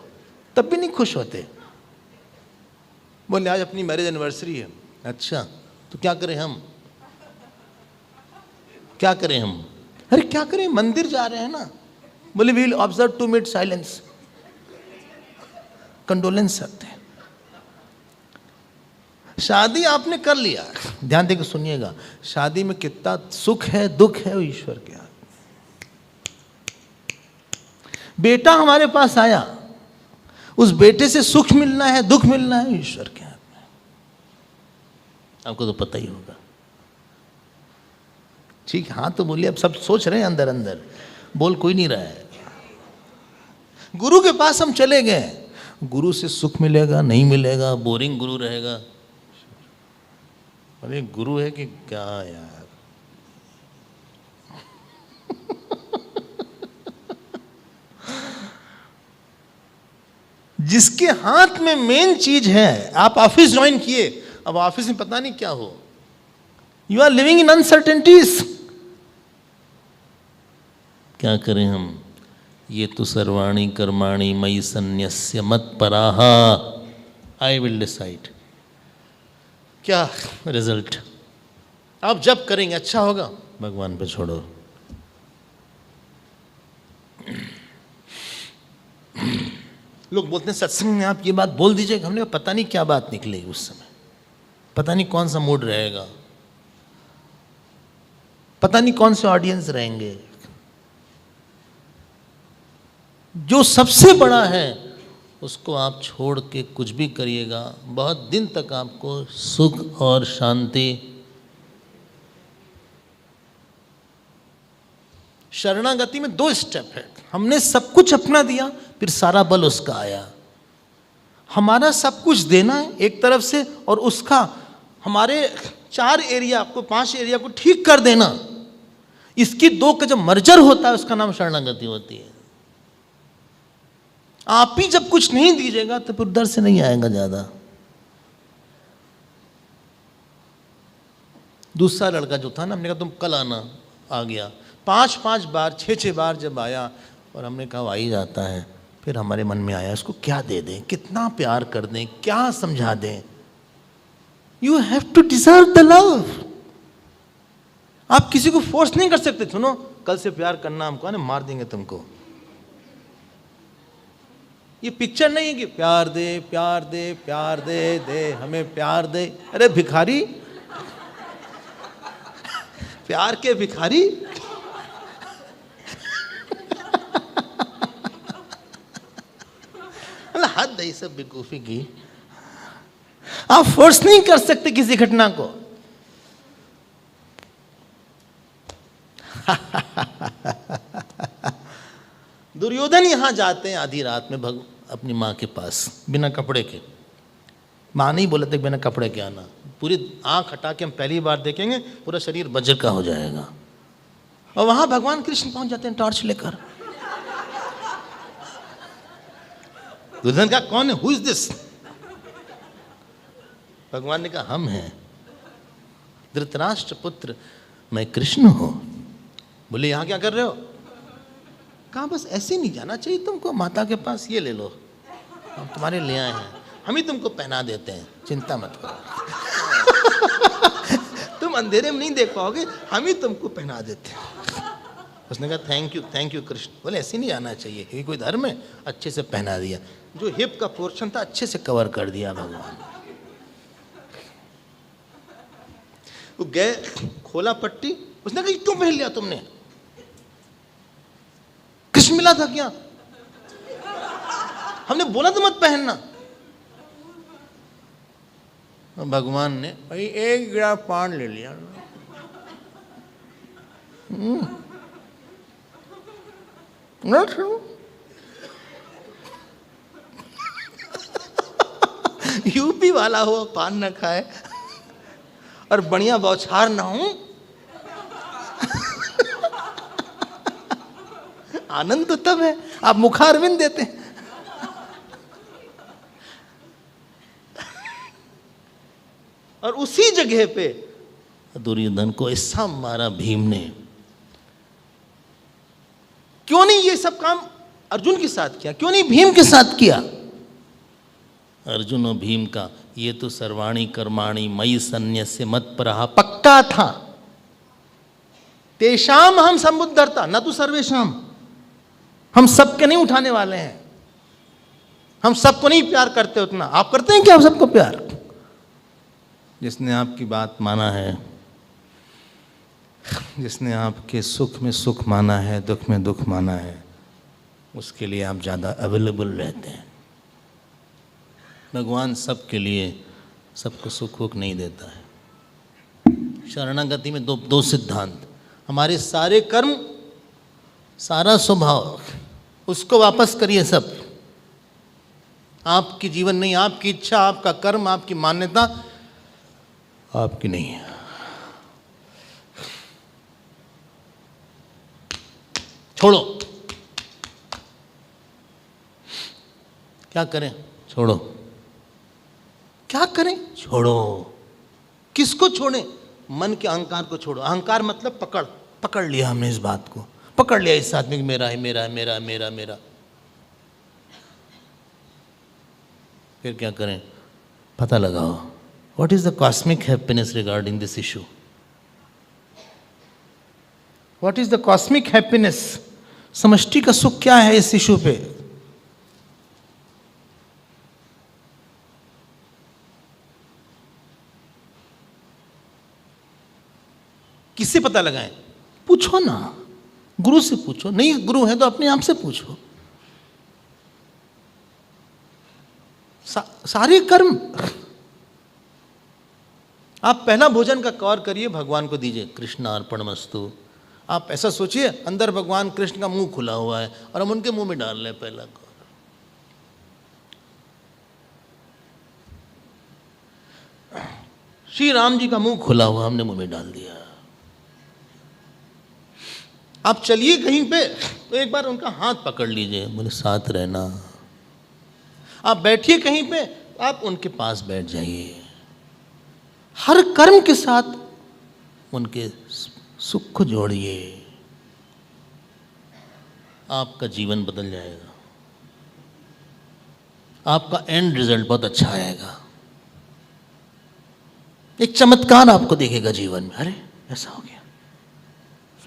तब भी नहीं खुश होते। बोले आज अपनी मैरिज एनिवर्सरी है। अच्छा तो क्या करें हम, क्या करें हम? अरे क्या करें, मंदिर जा रहे हैं ना। बोले we will observe 2 minute silence, condolence करते हैं। शादी आपने कर लिया, ध्यान देकर सुनिएगा, शादी में कितना सुख है दुख है वो ईश्वर के हाथ। बेटा हमारे पास आया, उस बेटे से सुख मिलना है दुख मिलना है ईश्वर के हाथ में। आपको तो पता ही होगा। ठीक, हाँ तो बोलिए। अब सब सोच रहे हैं अंदर अंदर, बोल कोई नहीं रहा है। गुरु के पास हम चले गए, गुरु से सुख मिलेगा नहीं मिलेगा, बोरिंग गुरु रहेगा। अरे गुरु है कि क्या यार। जिसके हाथ में मेन चीज है, आप ऑफिस ज्वाइन किए, अब ऑफिस में पता नहीं क्या हो, you are living in uncertainties. क्या करें हम? ये तो सर्वाणि कर्माणि मयि सन्न्यस्य मत्पराः, आई विल डिसाइड। क्या रिजल्ट? आप जब करेंगे अच्छा होगा, भगवान पे छोड़ो। लोग बोलते हैं सत्संग में आप ये बात बोल दीजिए, हमने पता नहीं क्या बात निकलेगी उस समय, पता नहीं कौन सा मूड रहेगा, पता नहीं कौन से ऑडियंस रहेंगे। जो सबसे बड़ा है उसको आप छोड़ के कुछ भी करिएगा, बहुत दिन तक आपको सुख और शांति। शरणागति में 2 स्टेप है। हमने सब कुछ अपना दिया, फिर सारा बल उसका आया। हमारा सब कुछ देना है एक तरफ से, और उसका हमारे 4 एरिया को 5 एरिया को ठीक कर देना। इसकी 2 का जब मर्जर होता है उसका नाम शरणागति होती है। आप ही जब कुछ नहीं दीजिएगा तो फिर उधर से नहीं आएगा ज्यादा। दूसरा लड़का जो था ना, हमने कहा तुम कल आना, आ गया। 5-5 बार 6-6 बार जब आया, और हमने कहा आ ही जाता है। फिर हमारे मन में आया इसको क्या दे दें, कितना प्यार कर दें, क्या समझा दें। You have to deserve the love. आप किसी को फोर्स नहीं कर सकते, सुनो कल से प्यार करना हमको, ना मार देंगे तुमको। ये पिक्चर नहीं है कि प्यार दे प्यार दे प्यार दे दे हमें प्यार दे। अरे भिखारी, प्यार के भिखारी। हद है सब बेवकूफी की। आप फोर्स नहीं कर सकते किसी घटना को। दुर्योधन यहां जाते हैं आधी रात में अपनी मां के पास, बिना कपड़े के। मां नहीं बोले थे बिना कपड़े के आना। पूरी आंख हटा के हम पहली बार देखेंगे, पूरा शरीर वज्र का हो जाएगा। और वहां भगवान कृष्ण पहुंच जाते हैं टॉर्च लेकर। दुर्योधन का कौन है, हु इज दिस? भगवान ने कहा हम हैं, धृतराष्ट्र पुत्र, मैं कृष्ण हूं। बोले यहां क्या कर रहे हो? कहा बस ऐसे नहीं जाना चाहिए तुमको, माता के पास ये ले लो, हम तुम्हारे ले आए हैं, हम ही तुमको पहना देते हैं, चिंता मत करो। तुम अंधेरे में नहीं देख पाओगे, हम ही तुमको पहना देते हैं। उसने कहा थैंक यू कृष्ण। बोले ऐसे नहीं आना चाहिए, ये कोई धर्म है? अच्छे से पहना दिया, जो हिप का पोर्शन था अच्छे से कवर कर दिया भगवान। वो गए, खोला पट्टी, उसने कहा क्यों पहन लिया तुमने? कृष्ण मिला था क्या? हमने बोला तो मत पहनना। भगवान ने भाई 1 गिलास पान ले लिया। यूपी वाला हो, पान न खाए और बढ़िया बौछार ना हो, आनंद तो तब है आप मुखारविंद देते हैं। और उसी जगह पे दुर्योधन को ऐसा मारा भीम ने। क्यों नहीं ये सब काम अर्जुन के साथ किया, क्यों नहीं भीम के साथ किया? अर्जुन और भीम का ये तो सर्वाणी कर्माणि मयि सन्न्यस्य मत्परः पक्का था। तेषाम हम समुद्धरता न तो सर्वेषाम। हम सबके नहीं उठाने वाले हैं, हम सबको नहीं प्यार करते उतना। आप करते हैं क्या आप सबको प्यार? जिसने आपकी बात माना है, जिसने आपके सुख में सुख माना है, दुख में दुख माना है, उसके लिए आप ज़्यादा अवेलेबल रहते हैं। भगवान सबके लिए सबको सुख वुख नहीं देता है। शरणागति में दो सिद्धांत, हमारे सारे कर्म, सारा स्वभाव, उसको वापस करिए सब। आपकी जीवन नहीं, आपकी इच्छा, आपका कर्म, आपकी मान्यता आपकी नहीं है। छोड़ो। क्या करें? छोड़ो। क्या करें? छोड़ो। किसको छोड़ें? मन के अहंकार को छोड़ो। अहंकार मतलब पकड़ लिया हमने इस बात को, पकड़ लिया इस आदमी को, मेरा है मेरा है मेरा मेरा मेरा। फिर क्या करें? पता लगाओ, what is the cosmic happiness regarding this issue? What is the cosmic happiness? समष्टि का सुख क्या है इस इशू पे? किससे पता लगाएं? पूछो ना, गुरु से पूछो। नहीं गुरु है तो अपने आप से पूछो। सारे कर्म। आप पहला भोजन का कौर करिए, भगवान को दीजिए, कृष्णार्पणमस्तु। आप ऐसा सोचिए अंदर भगवान कृष्ण का मुंह खुला हुआ है और हम उनके मुंह में डाल रहे हैं पहला कौर। श्री राम जी का मुंह खुला हुआ हमने मुंह में डाल दिया। आप चलिए कहीं पे तो एक बार उनका हाथ पकड़ लीजिए, बोले साथ रहना। आप बैठिए कहीं पे, आप उनके पास बैठ जाइए। हर कर्म के साथ उनके सुख को जोड़िए, आपका जीवन बदल जाएगा, आपका एंड रिजल्ट बहुत अच्छा आएगा। एक चमत्कार आपको देखेगा जीवन में। अरे ऐसा हो गया,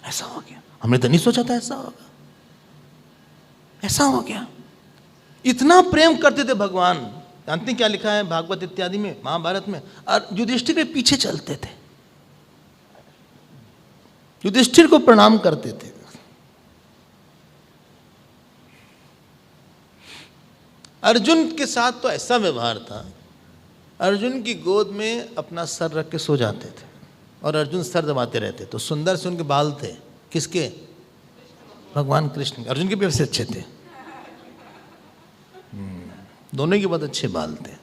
ऐसा हो गया, हमने तो नहीं सोचा था ऐसा होगा, ऐसा हो गया। इतना प्रेम करते थे भगवान। जानते क्या लिखा है भागवत इत्यादि में, महाभारत में? और युधिष्ठिर के पीछे चलते थे, युधिष्ठिर को प्रणाम करते थे। अर्जुन के साथ तो ऐसा व्यवहार था, अर्जुन की गोद में अपना सर रख के सो जाते थे और अर्जुन सर दबाते रहते। तो सुंदर से उनके बाल थे, किसके? भगवान कृष्ण के। अर्जुन के भी वैसे अच्छे थे, दोनों के बहुत अच्छे बाल थे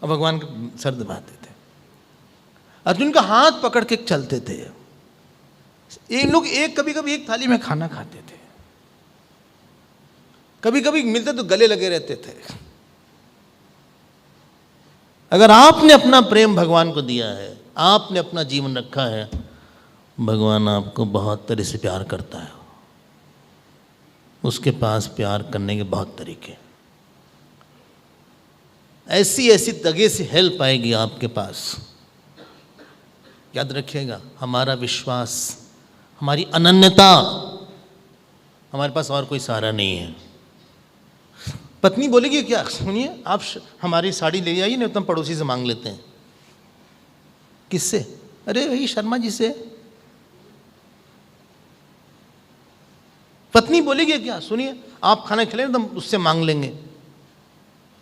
और भगवान के सर दबाते थे। अर्जुन का हाथ पकड़ के चलते थे। ये लोग कभी कभी एक थाली में खाना खाते थे, कभी कभी मिलते तो गले लगे रहते थे। अगर आपने अपना प्रेम भगवान को दिया है, आपने अपना जीवन रखा है, भगवान आपको बहुत तरह से प्यार करता है। उसके पास प्यार करने के बहुत तरीके, ऐसी ऐसी तगड़े से हेल्प आएगी आपके पास। याद रखिएगा, हमारा विश्वास, हमारी अनन्यता, हमारे पास और कोई सहारा नहीं है। पत्नी बोलेगी क्या? सुनिए, आप हमारी साड़ी ले आइए, नहीं तो हम पड़ोसी से मांग लेते हैं। किससे? अरे वही शर्मा जी से। पत्नी बोलेगी क्या? सुनिए, आप खाना खिलाएं तो हम उससे मांग लेंगे।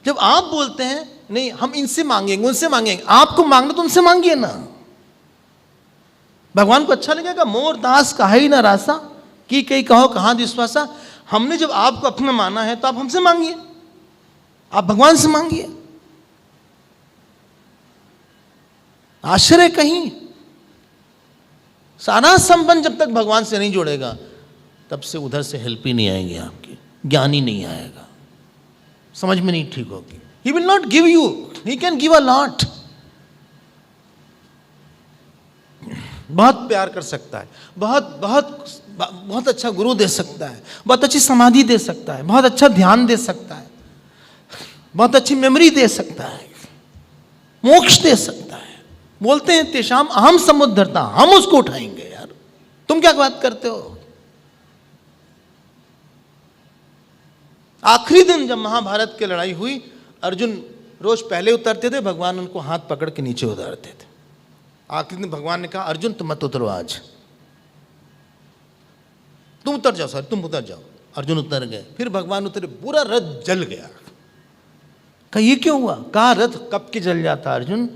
जब आप बोलते हैं नहीं हम इनसे मांगेंगे उनसे मांगेंगे, आपको मांगना तो उनसे मांगिए ना। भगवान को अच्छा लगेगा? मोर दास कहाई ना रासा, की कहीं कहो कहां विश्वासा। हमने जब आपको अपना माना है तो आप हमसे मांगिए, आप भगवान से मांगिए। आश्चर्य कहीं, सारा संबंध जब तक भगवान से नहीं जोड़ेगा तब से उधर से हेल्प ही नहीं आएगी आपकी, ज्ञान ही नहीं आएगा, समझ में नहीं ठीक होगी। He will not give you, he can give a lot। बहुत प्यार कर सकता है, बहुत बहुत बहुत अच्छा गुरु दे सकता है, बहुत अच्छी समाधि दे सकता है, बहुत अच्छा ध्यान दे सकता है, बहुत अच्छी मेमोरी दे सकता है, मोक्ष दे सकता है। बोलते हैं तेषाम अहम समुद्धरता, हम उसको उठाएंगे। यार तुम क्या बात करते हो? आखिरी दिन जब महाभारत की लड़ाई हुई, अर्जुन रोज पहले उतरते थे, भगवान उनको हाथ पकड़ के नीचे उतारते थे। आखिरी दिन भगवान ने कहा अर्जुन तुम मत उतरो, आज तुम उतर जाओ, सर तुम उतर जाओ। अर्जुन उतर गए, फिर भगवान उतरे, पूरा रथ जल गया। कहा ये क्यों हुआ? कहा रथ कब के जल जाता अर्जुन,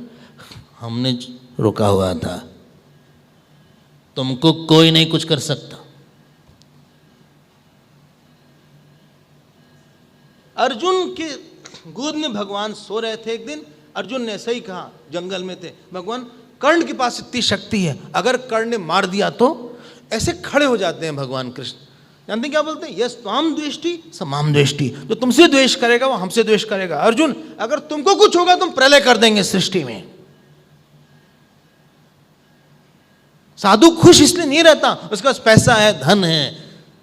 हमने रोका हुआ था, तुमको कोई नहीं कुछ कर सकता। अर्जुन के गोद में भगवान सो रहे थे। एक दिन अर्जुन ने ऐसा ही कहा, जंगल में थे, भगवान कर्ण के पास इतनी शक्ति है, अगर कर्ण ने मार दिया तो। ऐसे खड़े हो जाते हैं भगवान कृष्ण। जानते क्या बोलते हैं? यस त्वाम द्वेष्टि स माम द्वेष्टि, जो तुमसे द्वेष करेगा वो हमसे द्वेष करेगा। अर्जुन अगर तुमको कुछ होगा तुम प्रलय कर देंगे सृष्टि में। साधु खुश इसलिए नहीं रहता, उसके पास पैसा है, धन है,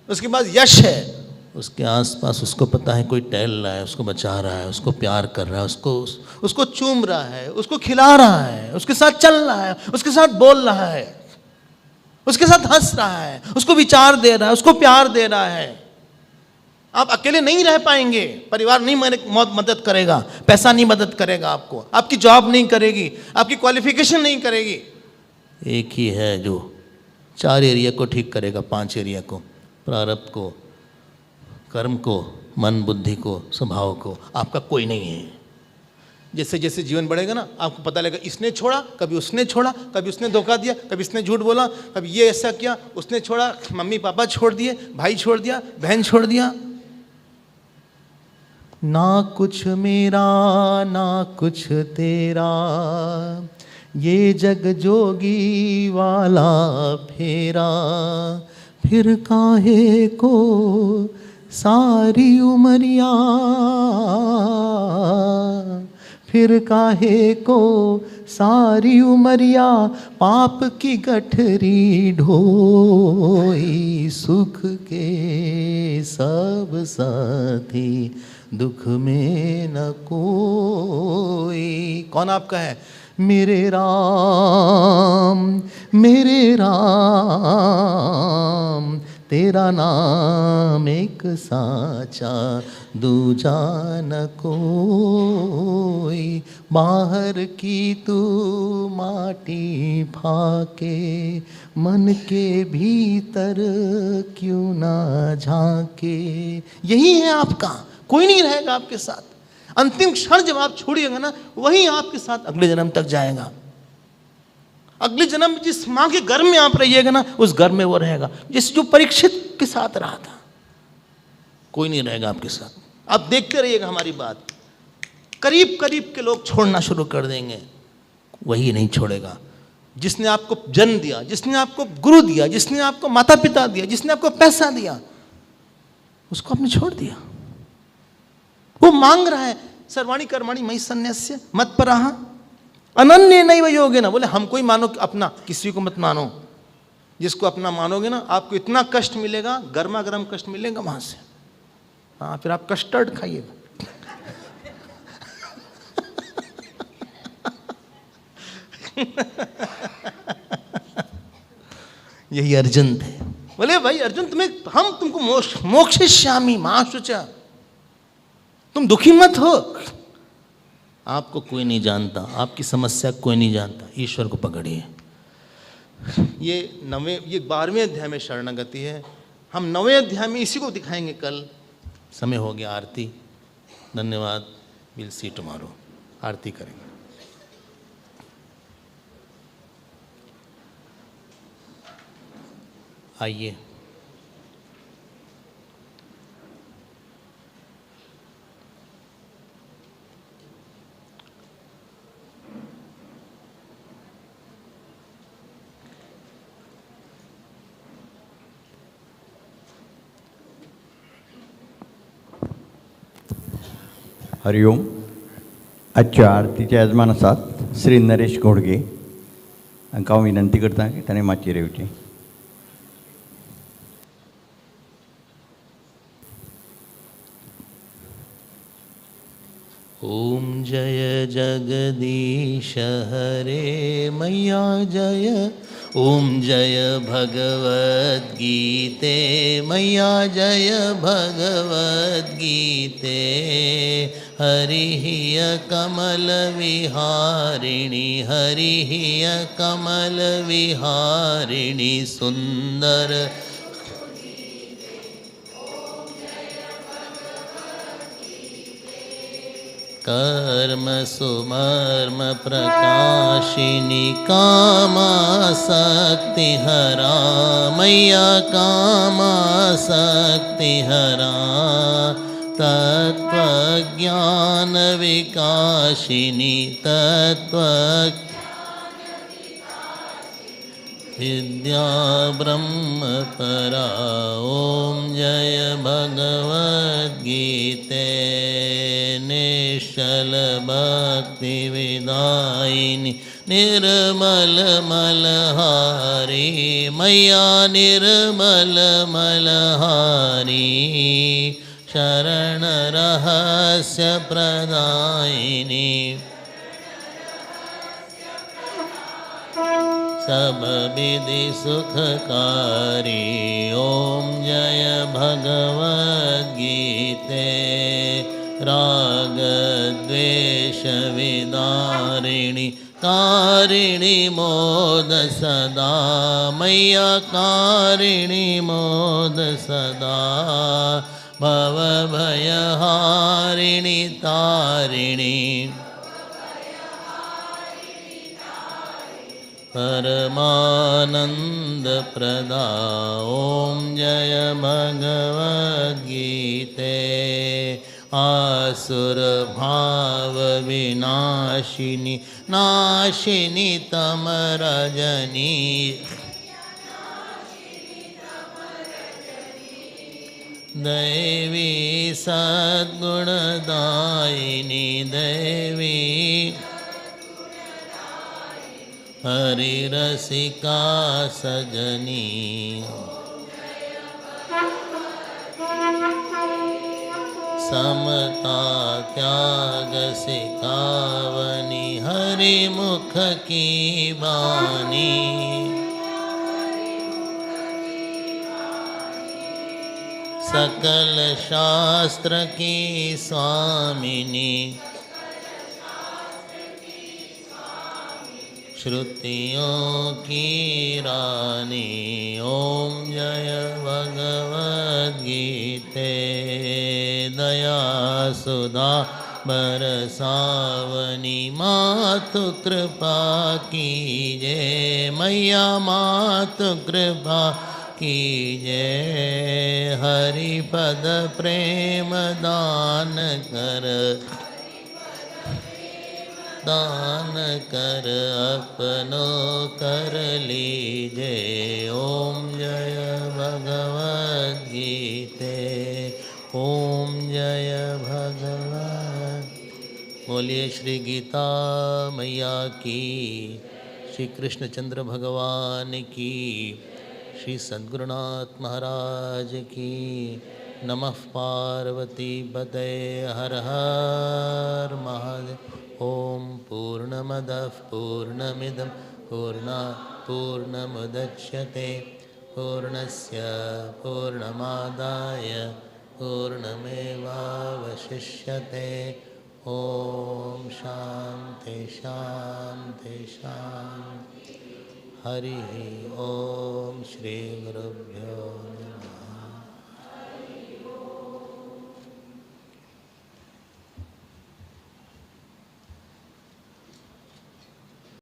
उसके पास यश है, उसके आसपास उसको पता है कोई टहल रहा है, उसको बचा रहा है, उसको प्यार कर रहा है, उसको चूम रहा है, उसको खिला रहा है, उसके साथ चल रहा है, उसके साथ बोल रहा है, उसके साथ हंस रहा है, उसको विचार दे रहा है, उसको प्यार दे रहा है। आप अकेले नहीं रह पाएंगे, परिवार नहीं मदद करेगा, पैसा नहीं मदद करेगा आपको, आपकी जॉब नहीं करेगी, आपकी क्वालिफिकेशन नहीं करेगी। एक ही है जो 4 एरिया को ठीक करेगा, 5 एरिया को, प्रारब्ध को, कर्म को, मन बुद्धि को, स्वभाव को आपका कोई नहीं है। जैसे जैसे जीवन बढ़ेगा ना, आपको पता लगेगा इसने छोड़ा, कभी उसने छोड़ा, कभी उसने धोखा दिया, कभी इसने झूठ बोला, कभी ये ऐसा किया, उसने छोड़ा, मम्मी पापा छोड़ दिए, भाई छोड़ दिया, बहन छोड़ दिया। ना कुछ मेरा ना कुछ तेरा, ये जग जोगी वाला फेरा, फिर काहे को सारी उमरिया, फिर काहे को सारी उमरिया, पाप की गठरी ढोई, सुख के सब साथी दुख में न कोई। कौन आपका है? मेरे राम तेरा नाम एक साचा, दूजा न कोई। बाहर की तू माटी फाके, मन के भीतर क्यों ना झांके। यही है आपका, कोई नहीं रहेगा आपके साथ। अंतिम क्षण जब आप छोड़िएगा ना, वही आपके साथ अगले जन्म तक जाएगा। अगले जन्म में जिस माँ के घर में आप रहिएगा ना, उस घर में वो रहेगा। जिस जो परीक्षित के साथ रहा था, कोई नहीं रहेगा आपके साथ। आप देखते रहिएगा हमारी बात, करीब करीब के लोग छोड़ना शुरू कर देंगे, वही नहीं छोड़ेगा। जिसने आपको जन्म दिया, जिसने आपको गुरु दिया, जिसने आपको माता पिता दिया, जिसने आपको पैसा दिया, उसको आपने छोड़ दिया। वो मांग रहा है सर्वाणी कर्माणि मयि सन्न्यस्य मत्परः अनन्य नैव योगेन। बोले हमको ही मानो अपना, किसी को मत मानो। जिसको अपना मानोगे ना, आपको इतना कष्ट मिलेगा, गर्मा गर्म कष्ट मिलेगा वहां से। हाँ, फिर आप कस्टर्ड खाइएगा। यही अर्जुन थे। बोले भाई अर्जुन, तुम्हें हम तुमको मोक्षयिष्यामि मा शुचा, तुम दुखी मत हो। आपको कोई नहीं जानता, आपकी समस्या कोई नहीं जानता, ईश्वर को पकड़िए। ये 12वें अध्याय में शरणागति है। हम 9वें अध्याय में इसी को दिखाएंगे कल। समय हो गया आरती। धन्यवाद। Will see tomorrow. आरती करेंगे। आइए। हरिओम. आजच्या आरतीच्या यजमान आसात श्री नरेश घोडगे. तांकां हांव विनंती करता की ताणें माचयेर येवचें. ओम जय जगदीश हरे मैया जय। ओम जय भगवद गीते मैया जय भगवद गीते। हरिः कमल विहारिणी हरिः कमल विहारिणी सुंदर कर्म सुमर्म प्रकाशिनी कामासक्ति हरा मैया कामासक्ति हरा। तत्वज्ञान विकाशिनी तत्व विद्या ब्रह्म परा। ओम जय भगवद्गीते निश्चल भक्ति विदायिनी निर्मल मलहारी मैया निर्मल मलहारी। शरण रहस्य प्रदायिनी सब विधि सुखकारी। ओम जय भगवद्गीते राग द्वेष विदारिणी कारिणी मोद सदा मैया कारिणी मोद सदा। भवभयहारिणि तारिणि परमानन्दप्रदा ॐ जय भगवद्गीते आसुरभावविनाशिनि नाशिनि तमरजनी दैवी सद्गुणदायिनी दैवी हरिरसिका सजनी समता त्याग सिखावनी हरिमुख की बानी सकल शास्त्र की स्वामिनी श्रुतियों की रानी ओम जय भगवद्गीते दया सुधा बरसावनी मातु कृपा कीजे मैया मातु कृपा कीजे हरिपद प्रेम दान कर अपनो कर लीजे ओम जय भगवद्गीते ओम जय भगवद बोलिए श्री गीता मैया की श्री कृष्णचंद्र भगवान की श्री सद्गुरुनाथ महाराज की नमः पार्वती पते हर हर महादेव ओम पूर्णमदः पूर्णमिदं पूर्णमुदच्यते पूर्णस्य पूर्णमादाय पूर्णमेवावशिष्यते ओम शांति शांति शांति हरि ओम श्री गुरुभ्यो नमः।